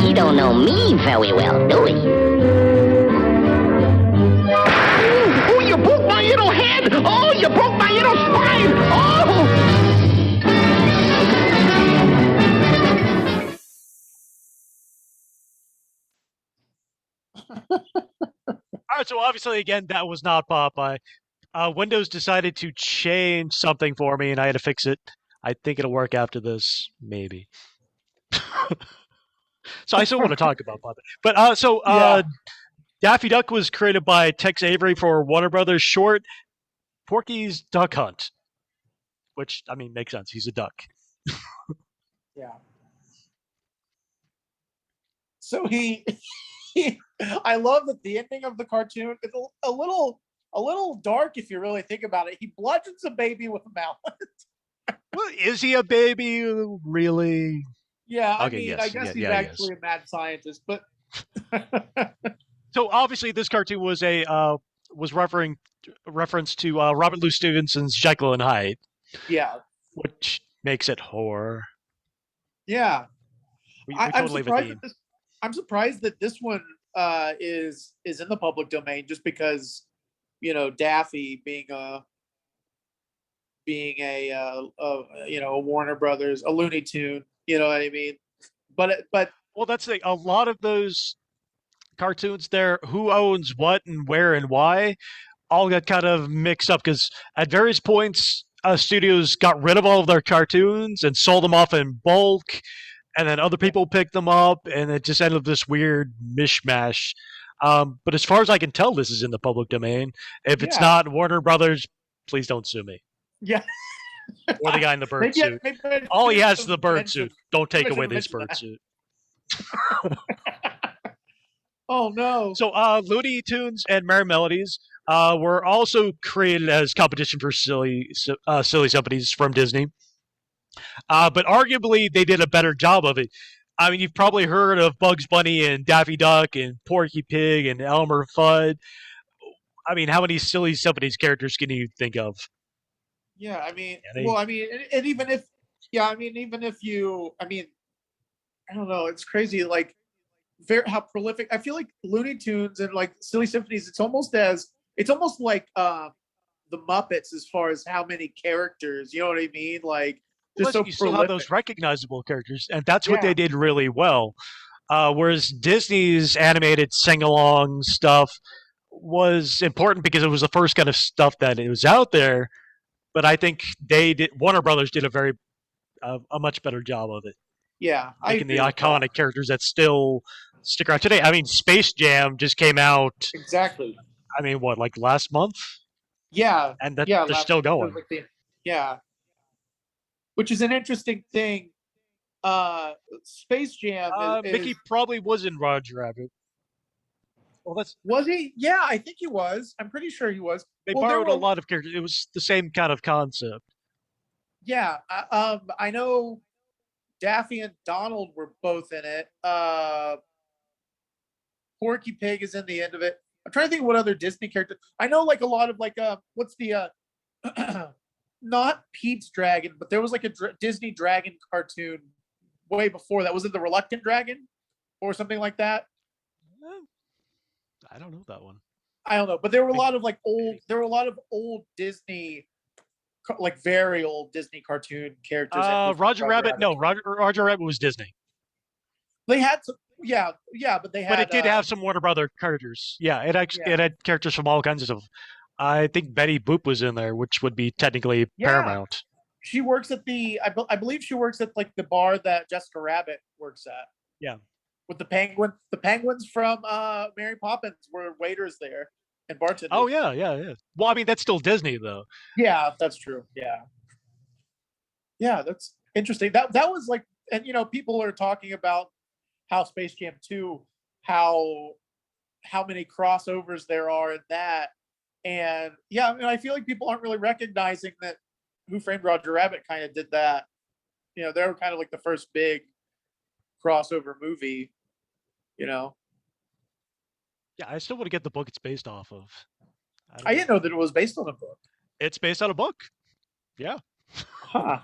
You don't know me very well, do we? Oh, you broke my little head! Oh, you So obviously, again, that was not Popeye. Windows decided to change something for me, and I had to fix it. I think it'll work after this, maybe. So I still want to talk about Popeye. But Daffy Duck was created by Tex Avery for Warner Brothers short Porky's Duck Hunt, which, I mean, makes sense. He's a duck. Yeah. So I love that the ending of the cartoon is a little dark if you really think about it. He bludgeons a baby with a mallet. Well, is he a baby, really? Yeah, I Okay, mean, yes, I guess he's actually a mad scientist, but So obviously, this cartoon was reference to Robert Louis Stevenson's Jekyll and Hyde. Yeah, which makes it horror. Yeah, I'm surprised that this one is in the public domain, just because Daffy being a Warner Brothers, a Looney Tune. You know what I mean? But well, that's a lot of those cartoons there, who owns what and where and why, all got kind of mixed up because at various points studios got rid of all of their cartoons and sold them off in bulk, and then other people picked them up, and it just ended up this weird mishmash. But as far as I can tell, this is in the public domain. If it's not Warner Brothers, please don't sue me. Yeah. Or the guy in the bird suit. All he has is the bird suit. Don't take away this bird suit. Oh no! So Looney Tunes and Merry Melodies were also created as competition for silly somebodies from Disney, but arguably they did a better job of it. I mean, you've probably heard of Bugs Bunny and Daffy Duck and Porky Pig and Elmer Fudd. I mean, how many silly somebodies characters can you think of? Yeah, I mean, and even if you, I don't know, it's crazy, like, how prolific. I feel like Looney Tunes and like Silly Symphonies, it's almost like the Muppets as far as how many characters, you know what I mean? Like, just so you still have those recognizable characters, and that's what they did really well. Whereas Disney's animated sing-along stuff was important because it was the first kind of stuff that it was out there. But I think Warner Brothers did a much better job of it. Yeah, making the iconic characters that still stick around today. I mean, Space Jam just came out. Exactly. I mean, what, like last month? Yeah. And they're still going. Yeah. Which is an interesting thing. Space Jam. Mickey probably was in Roger Rabbit. Well, was he? Yeah, I think he was. I'm pretty sure he was. They borrowed a lot of characters. It was the same kind of concept. Yeah. I know Daffy and Donald were both in it. Porky Pig is in the end of it. I'm trying to think of what other Disney characters. I know like a lot of like what's the not Pete's Dragon, but there was like a Disney dragon cartoon way before that. Was it the Reluctant Dragon or something like that? I don't know that one. I don't know, but there were a lot of old Disney, like very old Disney cartoon characters. Roger Rabbit. No, Roger Rabbit was Disney. They had some, but they had. But it did have some Warner Brother characters. Yeah, it had characters from all kinds of stuff. I think Betty Boop was in there, which would be technically Paramount. She works at I believe she works at like the bar that Jessica Rabbit works at. Yeah. With the penguins from Mary Poppins were waiters there and bartenders. Oh yeah. Well, I mean that's still Disney though. Yeah, that's true. Yeah, that's interesting. That was like, and people are talking about how Space Jam 2, how many crossovers there are in that, and I feel like people aren't really recognizing that Who Framed Roger Rabbit kind of did that. They were kind of like the first big crossover movie. Yeah, I still want to get the book it's based off of. I didn't know that it was based on a book. It's based on a book. Yeah. Huh.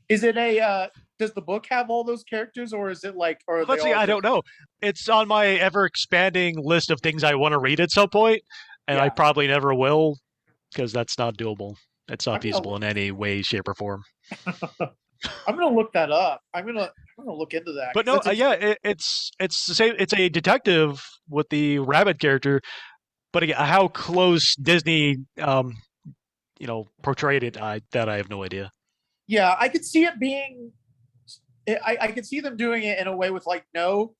Is it does the book have all those characters, or is it like? Or let's see. I don't know. It's on my ever-expanding list of things I want to read at some point, and I probably never will because that's not doable. It's not feasible in any way, shape, or form. I'm gonna look that up. I'm gonna look into that. But no, it's the same. It's a detective with the rabbit character, but again, how close Disney, portrayed it, that I have no idea. Yeah, I could see it being. I could see them doing it in a way with no,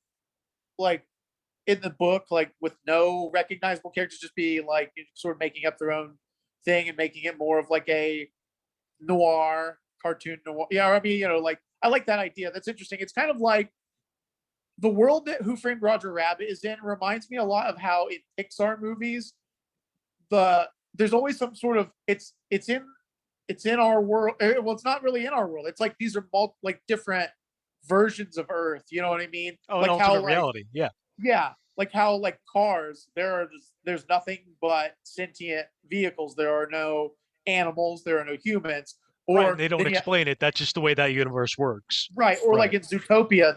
in the book, with no recognizable characters, just be sort of making up their own thing and making it more of a noir cartoon noir. Yeah, I mean, I like that idea. That's interesting. It's kind of like the world that Who Framed Roger Rabbit is in reminds me a lot of how in Pixar movies, there's always some sort of it's in our world. Well, it's not really in our world. It's these are different versions of Earth. You know what I mean? Oh, an alternate reality. Yeah. Yeah, like how cars, there's nothing but sentient vehicles. There are no animals. There are no humans. Or right, they don't explain it. That's just the way that universe works. Right. Or right. In Zootopia,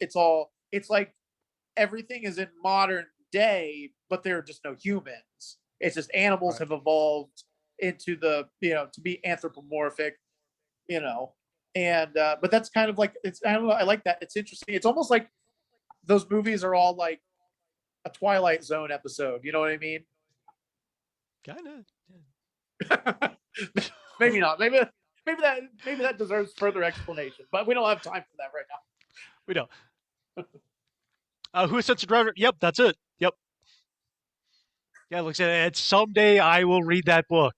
it's like everything is in modern day, but there are just no humans. It's just animals have evolved into the, to be anthropomorphic, and but that's kind of it's, I don't know, I like that. It's interesting. It's almost like those movies are all like a Twilight Zone episode. You know what I mean? Kind of. Maybe not. Maybe that deserves further explanation, but we don't have time for that right now. We don't. Who Sets the Driver? Yep, that's it. Yep. Yeah, looks at it. Someday I will read that book.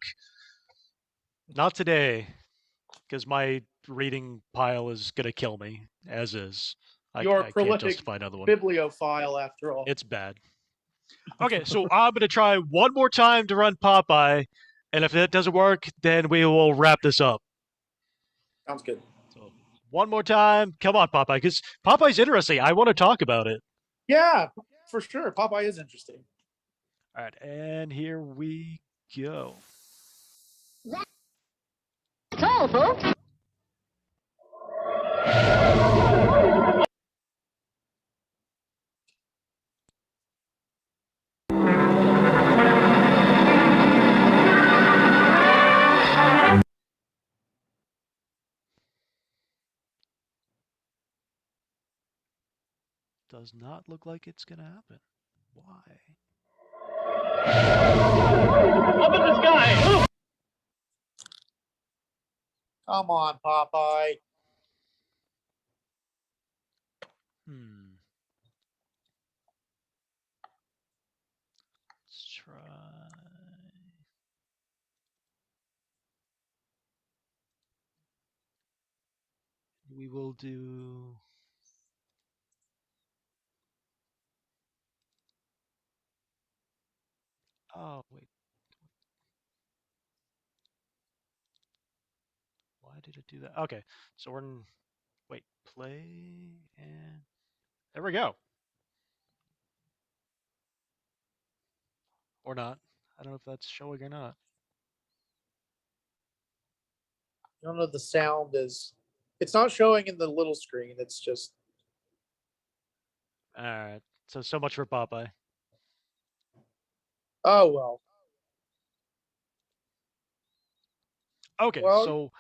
Not today, because my reading pile is gonna kill me as is. You're a I prolific can't justify another one. Bibliophile, after all. It's bad. Okay, so I'm gonna try one more time to run Popeye, and if that doesn't work, then we will wrap this up. Sounds good. So one more time. Come on, Popeye, because Popeye's interesting. I want to talk about it. Yeah, for sure. Popeye is interesting. All right, and here we go. That's all, folks. Does not look like it's gonna happen. Why? Up in the sky! Come on, Popeye. Let's try. We will do. Oh, wait. Why did it do that? Okay, so we're in. Wait, play and. There we go. Or not. I don't know if that's showing or not. I don't know if the sound is. It's not showing in the little screen. It's just. All right. So much for Popeye. Oh, well. Okay, well, so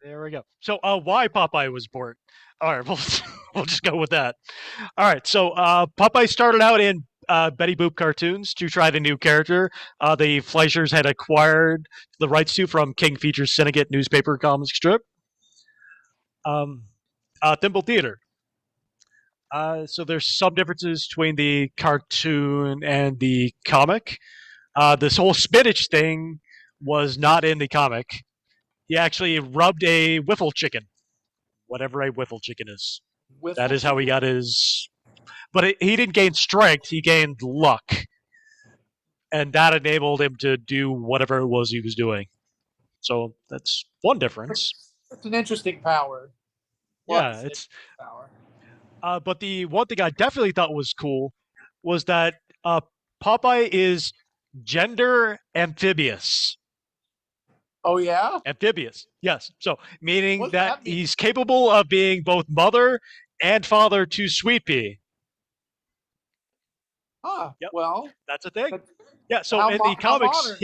there we go. So why Popeye was born? All right, we'll just go with that. All right, so Popeye started out in Betty Boop cartoons to try the new character. The Fleischers had acquired the rights to from King Features Syndicate newspaper comic strip. Thimble Theater. So there's some differences between the cartoon and the comic. This whole spinach thing was not in the comic. He actually rubbed a wiffle chicken, whatever a wiffle chicken is. That is how he got his. But he didn't gain strength; he gained luck, and that enabled him to do whatever it was he was doing. So that's one difference. It's an interesting power. Yeah, it's power. But the one thing I definitely thought was cool was that Popeye is gender amphibious. Oh, yeah? Amphibious, yes. So, meaning that he's capable of being both mother and father to Sweet Pea. Huh, yep. Well. That's a thing. Yeah, so in the comics,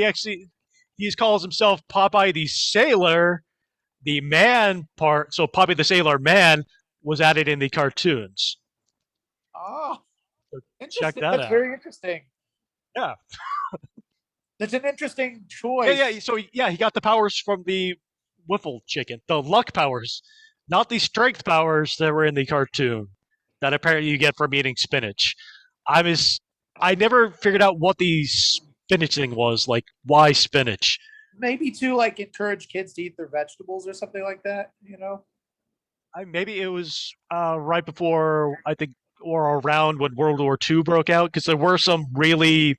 he calls himself Popeye the Sailor. The man part, so Popeye the Sailor Man, was added in the cartoons. Oh. Check that That's out. very interesting. Yeah. That's an interesting choice. Yeah. So he got the powers from the Wiffle chicken, the luck powers, not the strength powers that were in the cartoon that apparently you get from eating spinach. I never figured out what the spinach thing was. Like, why spinach? Maybe to like encourage kids to eat their vegetables or something like that. Maybe it was right before, I think, or around when World War II broke out, because there were some really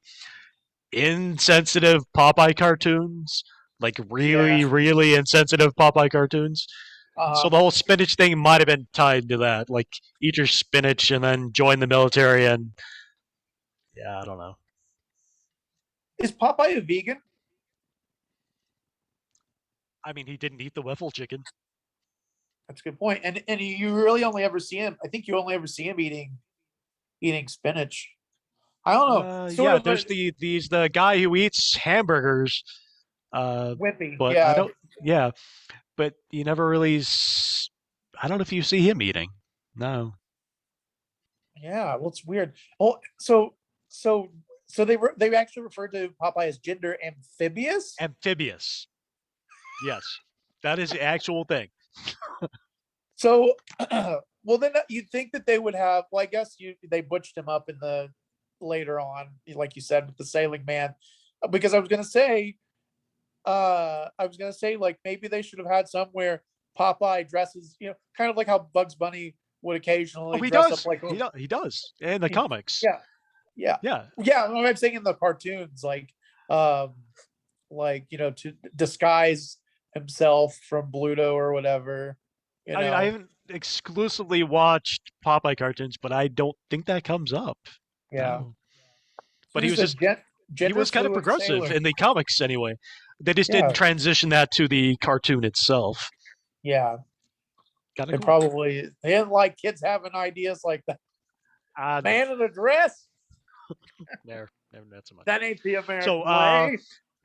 insensitive Popeye cartoons, like really insensitive Popeye cartoons. So the whole spinach thing might have been tied to that, like eat your spinach and then join the military, and yeah, I don't know. Is Popeye a vegan? I mean, he didn't eat the Wiffle chicken. That's a good point. And you really only ever see him. I think you only ever see him eating spinach. I don't know. There's the guy who eats hamburgers. Wimpy. But yeah. I don't. Yeah, but you never really. I don't know if you see him eating. No. Yeah, well, it's weird. Oh, so they actually referred to Popeye as gender amphibious. Amphibious. Yes, that is the actual thing. So, well, then you'd think that they would have. Well, I guess they butched him up in the later on, like you said, with the Sailing Man, because I was gonna say, like maybe they should have had somewhere Popeye dresses, kind of like how Bugs Bunny would occasionally dress up like he does in the comics. Yeah. I'm saying in the cartoons, to disguise himself from Bluto or whatever. I mean, I haven't exclusively watched Popeye cartoons, but I don't think that comes up. Yeah. No. But he was kind of progressive in the comics anyway. They just didn't transition that to the cartoon itself. Yeah. They didn't like kids having ideas like that. Man in a dress? Never met so much. That ain't the American way.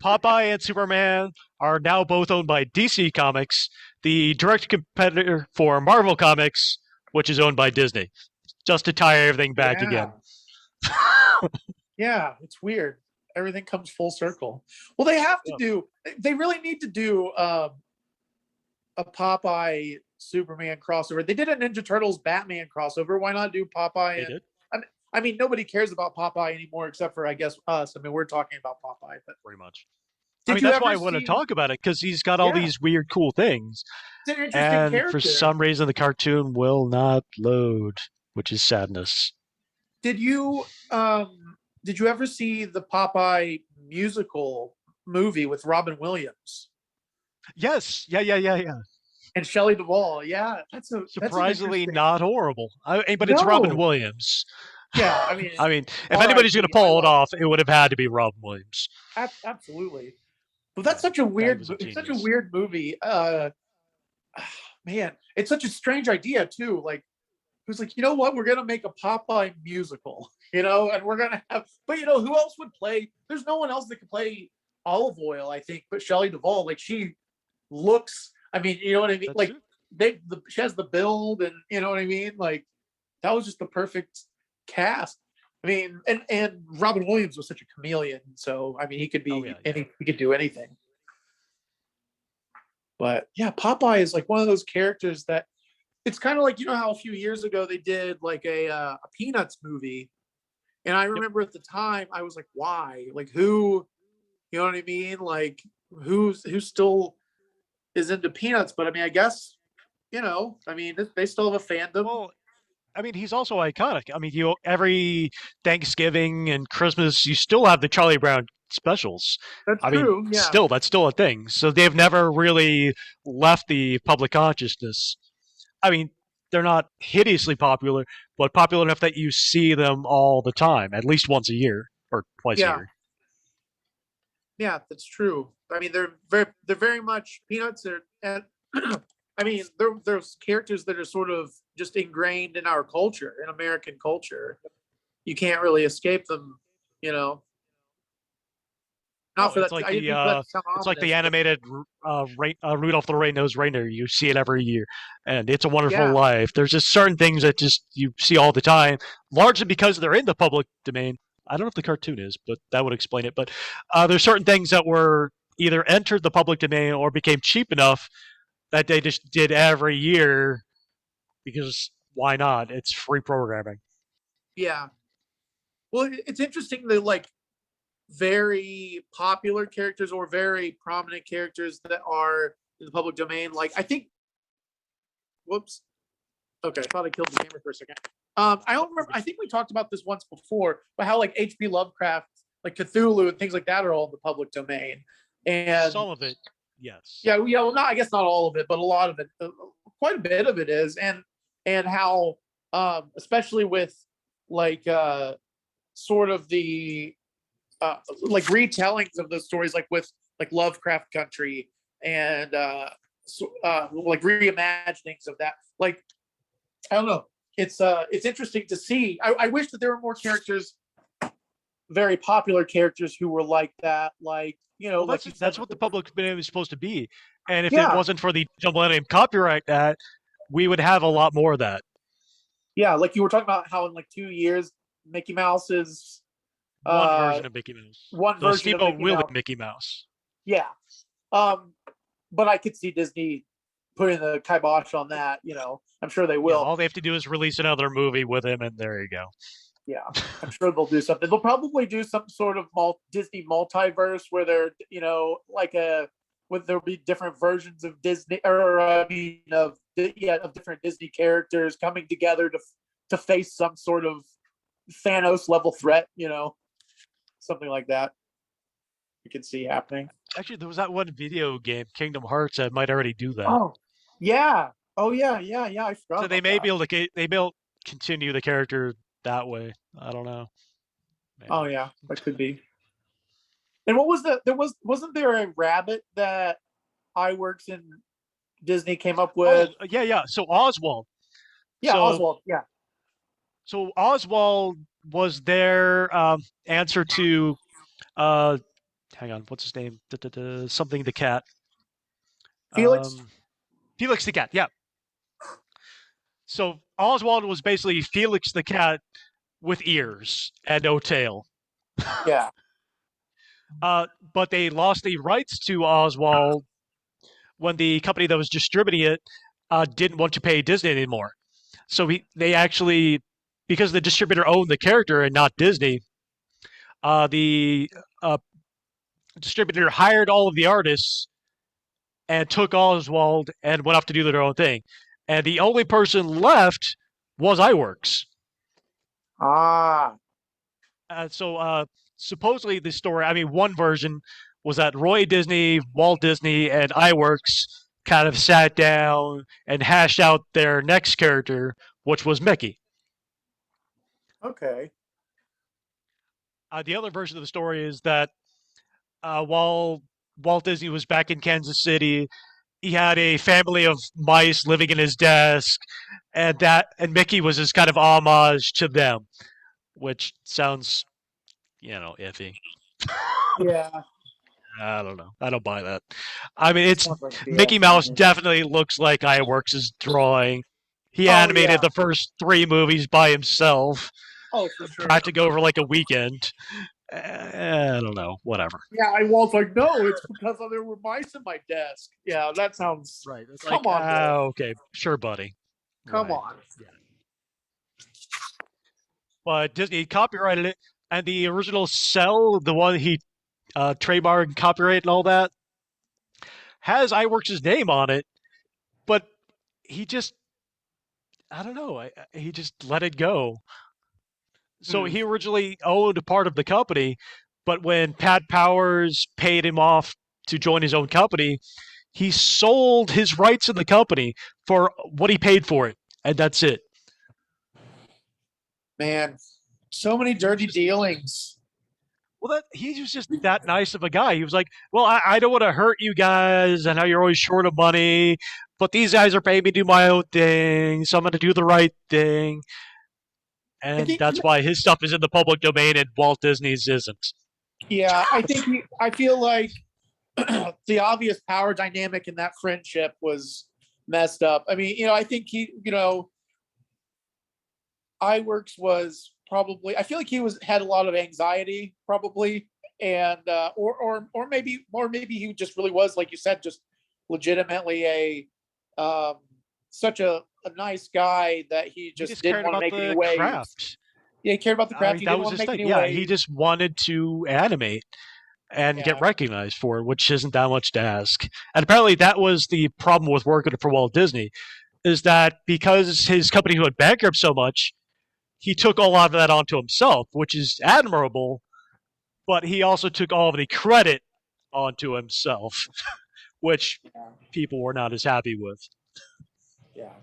Popeye and Superman are now both owned by DC Comics, the direct competitor for Marvel Comics, which is owned by Disney. Just to tie everything back again. Yeah, it's weird. Everything comes full circle. Well, they really need to do a Popeye Superman crossover. They did a Ninja Turtles Batman crossover. Why not do Popeye? They did. I mean, nobody cares about Popeye anymore except for, I guess, us. I mean, we're talking about Popeye, but pretty much. That's why I want to talk about it, because he's got all these weird, cool things. It's an interesting character. For some reason, the cartoon will not load, which is sadness. Did you ever see the Popeye musical movie with Robin Williams? Yes. Yeah. And Shelley Duvall. Yeah, surprisingly not horrible. But it's Robin Williams. Yeah, I mean, if anybody's going to pull it off, it would have had to be Robin Williams. Absolutely. But that's such a weird. It's such a weird movie. Man, it's such a strange idea too. Like, who's like, you know what? We're gonna make a Popeye musical, and we're gonna have. But who else would play? There's no one else that could play Olive Oil, I think, but Shelley Duvall. Like, she looks. I mean, you know what I mean? Like, she has the build, and you know what I mean? Like, that was just the perfect cast. I mean, and Robin Williams was such a chameleon, so I mean, he could be he could do anything. But yeah, Popeye is like one of those characters that it's kind of like, how a few years ago they did like a Peanuts movie, and I remember at the time I was like, why? Like, who? You know what I mean? Like, who still is into Peanuts? But I mean, I guess they still have a fandom. Well, I mean, he's also iconic. I mean, every Thanksgiving and Christmas, you still have the Charlie Brown specials. That's true. Yeah. That's still a thing. So they've never really left the public consciousness. I mean, they're not hideously popular, but popular enough that you see them all the time, at least once a year or twice a year. Yeah, that's true. I mean, they're very much Peanuts. And I mean, there's characters that are sort of just ingrained in our culture, in American culture. You can't really escape them, Not for it's that. like I didn't the mean for that to sound it's like the ominous, but- animated Rudolph the Red-Nosed Reindeer. You see it every year, and It's a Wonderful Yeah. Life. There's just certain things that just you see all the time, largely because they're in the public domain. I don't know if the cartoon is, but that would explain it. But there's certain things that were either entered the public domain or became cheap enough that they just did every year because why not? It's free programming. Yeah. Well, it's interesting that like very popular characters or very prominent characters that are in the public domain. Like I think, whoops. Okay, I thought I killed the camera for a second. I don't remember. I think we talked about this once before, but how like H.P. Lovecraft, like Cthulhu and things like that are all in the public domain. And some of it, yes. Yeah, well, not I guess not all of it, but a lot of it, quite a bit of it is, and how, especially with like sort of the like retellings of those stories, like with like Lovecraft Country and like reimaginings of that. Like I don't know, it's interesting to see. I wish that there were more characters, very popular characters who were like that, like. Well, that's what the public domain is supposed to be. And if Yeah. it wasn't for the Millennium Copyright Act, we would have a lot more of that. Yeah, like you were talking about how in like 2 years, Mickey Mouse is One version of Mickey Mouse. One The version of Steamboat Mickey Willie Mouse. Mickey Mouse. Yeah. But I could see Disney putting the kibosh on that, I'm sure they Yeah, will. all they have to do is release another movie with him, and there you go. Yeah, I'm sure they'll do something. They'll probably do some sort of Disney multiverse where they're, like where there'll be different versions of Disney, or of different Disney characters coming together to face some sort of Thanos level threat, something like that. You can see happening. Actually, there was that one video game, Kingdom Hearts, that might already do that. Oh, yeah. Oh, yeah. I forgot. So they may be able to continue the character that way. I don't know. Maybe. Oh yeah, that could be. And what was wasn't there a rabbit that Iwerks and Disney came up with? Oh, yeah. So Oswald. Yeah, Oswald. Yeah. So Oswald was their answer to, hang on, what's his name? Something the cat. Felix. Felix the cat. Yeah. So Oswald was basically Felix the cat with ears and no tail. Yeah. But they lost the rights to Oswald when the company that was distributing it didn't want to pay Disney anymore. So they actually, because the distributor owned the character and not Disney, the distributor hired all of the artists and took Oswald and went off to do their own thing. And the only person left was Iwerks. So supposedly the story, one version was that Roy Disney, Walt Disney, and Iwerks kind of sat down and hashed out their next character, which was Mickey. Okay. The other version of the story is that while Walt Disney was back in Kansas City, he had a family of mice living in his desk, and Mickey was his kind of homage to them, which sounds, iffy. Yeah. I don't know. I don't buy that. It's Mickey Mouse definitely looks like Iwerks' drawing. He animated the first 3 movies by himself. Oh, for sure. Practically over like a weekend. I don't know. Whatever. Yeah, Walt's like, no, it's because there were mice in my desk. Yeah, that sounds right. It's come on, bro. Okay, sure, buddy. Come on. Yeah. But Disney copyrighted it, and the original cell, the one he trademarked and copyright and all that, has Iwerks' name on it, but he just, I don't know, he just let it go. So he originally owned a part of the company, but when Pat Powers paid him off to join his own company, he sold his rights in the company for what he paid for it, and that's it. Man, so many dirty dealings. Well, he was just that nice of a guy. He was like, well, I don't want to hurt you guys. I know you're always short of money, but these guys are paying me to do my own thing, so I'm going to do the right thing. And that's why his stuff is in the public domain and Walt Disney's isn't. Yeah, I feel like the obvious power dynamic in that friendship was messed up. I mean, I think Iwerks was probably. I feel like he had a lot of anxiety, probably, and maybe he just really was, like you said, just legitimately such a nice guy that he just didn't want to make any waves. Craft. Yeah, he cared about the craft. He that didn't was want to his make thing. any Yeah, waves. he just wanted to animate and get recognized for it, which isn't that much to ask. And apparently that was the problem with working for Walt Disney, is that because his company went bankrupt so much, he took a lot of that onto himself, which is admirable, but he also took all of the credit onto himself, which people were not as happy with. Yeah.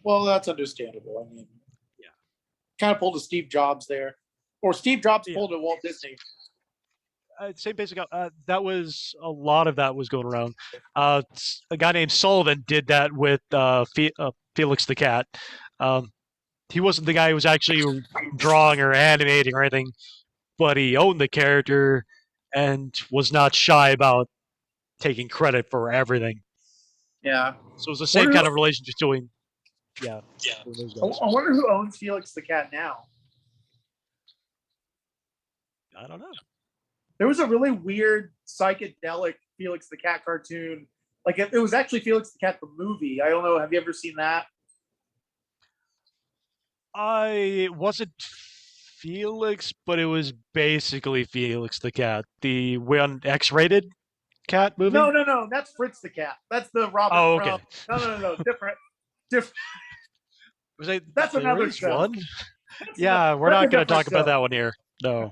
Well, that's understandable. I mean, kind of pulled a Steve Jobs there, or Steve Jobs pulled a Walt Disney. Same basic. That was a lot of that was going around. A guy named Sullivan did that with Felix the Cat. He wasn't the guy who was actually drawing or animating or anything, but he owned the character and was not shy about taking credit for everything. Yeah. So it was the same kind of relationship between. Yeah. I wonder who owns Felix the Cat now. I don't know. There was a really weird psychedelic Felix the Cat cartoon. Like it was actually Felix the Cat the movie. I don't know. Have you ever seen that? It wasn't Felix, but it was basically Felix the Cat, the one X-rated cat movie. No. That's Fritz the Cat. That's the Robert. Oh, okay. No. Different. That's another show. One? Yeah, we're not going to talk about that one here. No.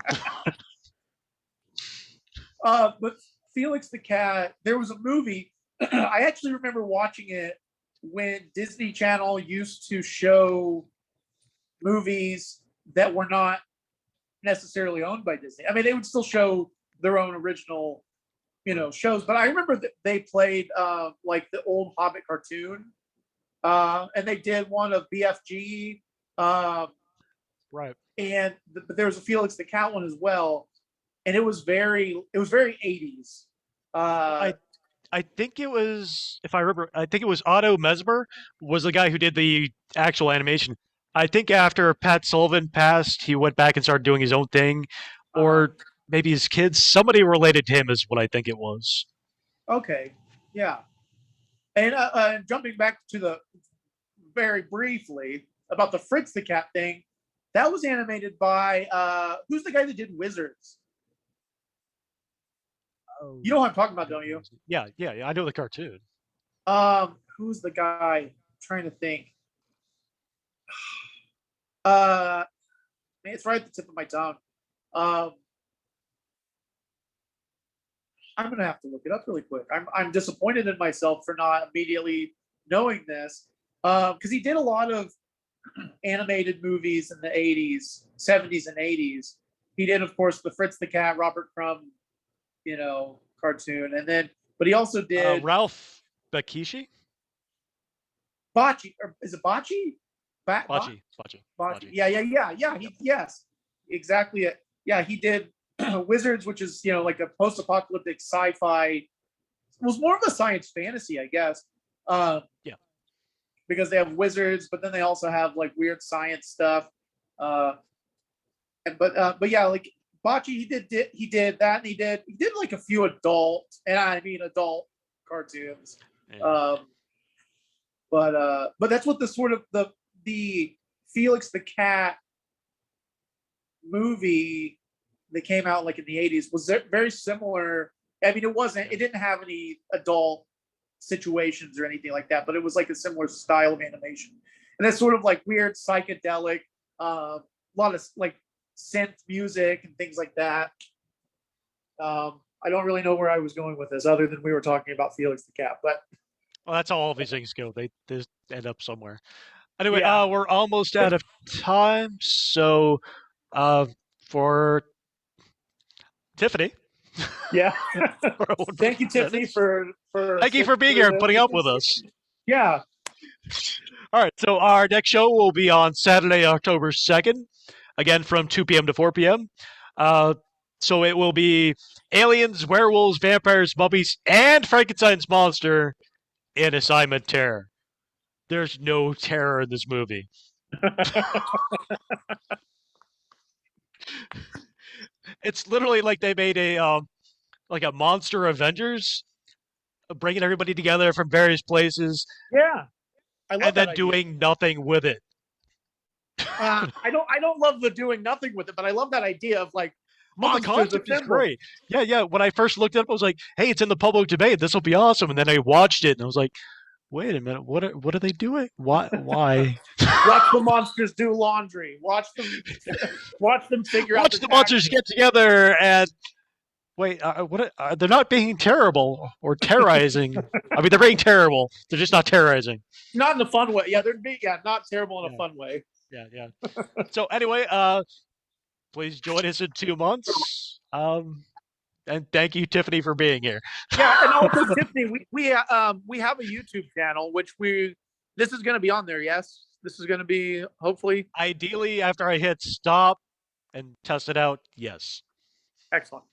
But Felix the Cat, there was a movie. I actually remember watching it when Disney Channel used to show movies that were not necessarily owned by Disney. I mean, they would still show their own original, shows. But I remember that they played like the old Hobbit cartoon, and they did one of BFG. Right. And but there was a Felix the Cat one as well, and it was very 80s. I think it was, if I remember, I think it was Otto Mesmer was the guy who did the actual animation. I think after Pat Sullivan passed, he went back and started doing his own thing, or maybe his kids. Somebody related to him is what I think it was. Okay, yeah. And jumping back to the very briefly about the Fritz the Cat thing, that was animated by who's the guy that did Wizards? You know what I'm talking about, don't you? Yeah, I know the cartoon. Who's the guy? I'm trying to think. Man, it's right at the tip of my tongue. I'm gonna have to look it up really quick. I'm disappointed in myself for not immediately knowing this, because he did a lot of animated movies in the 80s, 70s, and 80s. He did, of course, the Fritz the Cat, Robert Crumb, cartoon, and then, but he also did Ralph Bakshi. Bocce, or is it Bocce? Bocce. Yeah. Yes, exactly it. Yeah, he did Wizards, which is like a post-apocalyptic sci-fi. It was more of a science fantasy, I guess. Yeah, because they have wizards, but then they also have like weird science stuff. But yeah, like Bocce, he did that, and he did like a few adult cartoons. Yeah. But that's what the sort of the Felix the Cat movie that came out like in the 80s was very similar. I mean, it didn't have any adult situations or anything like that, but it was like a similar style of animation. And that's sort of like weird psychedelic, a lot of like synth music and things like that. I don't really know where I was going with this other than we were talking about Felix the Cat, but well, that's how all these things go. They just end up somewhere. Anyway, we're almost out of time, so for Tiffany. Yeah. Thank you, Tiffany, for thank you for being here and putting up with us. Yeah. All right, so our next show will be on Saturday, October 2nd, again from 2 p.m. to 4 p.m. So it will be aliens, werewolves, vampires, mummies, and Frankenstein's monster in Assignment Terror. There's no terror in this movie. It's literally like they made a Monster Avengers, bringing everybody together from various places. Yeah, I love and then that doing nothing with it. I don't love the doing nothing with it, but I love that idea of like monsters. The concept is great. Yeah. When I first looked it up, I was like, "Hey, it's in the public domain. This will be awesome." And then I watched it, and I was like, "Wait a minute, what are they doing? Why? Watch the monsters do laundry. Watch them figure out. Watch the monsters get together and wait. They're not being terrible or terrorizing. I mean, they're being terrible. They're just not terrorizing. Not in a fun way. Yeah, not terrible in a fun way. Yeah. So anyway, please join us in 2 months. And thank you, Tiffany, for being here. Yeah, and also Tiffany, we have a YouTube channel this is going to be on there. Yes, this is going to be hopefully. Ideally, after I hit stop and test it out. Yes. Excellent.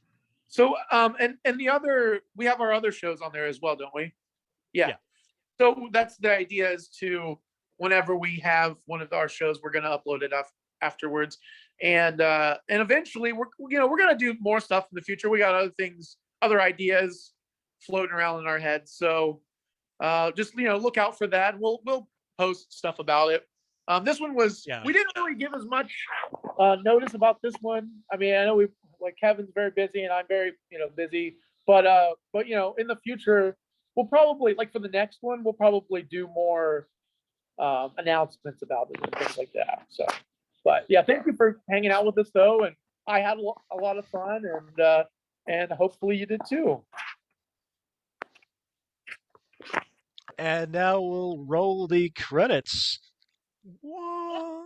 So and the other we have our other shows on there as well, don't we? Yeah. So that's the idea is to whenever we have one of our shows, we're going to upload it afterwards. And eventually we're going to do more stuff in the future. We got other ideas floating around in our heads. So just, look out for that. We'll post stuff about it. This one was, we didn't really give as much notice about this one. I mean, I know Kevin's very busy and I'm very, busy, but in the future, we'll probably for the next one, we'll probably do more announcements about it and things like that. So, but yeah, thank you for hanging out with us though. And I had a lot of fun and hopefully you did too. And now we'll roll the credits. What?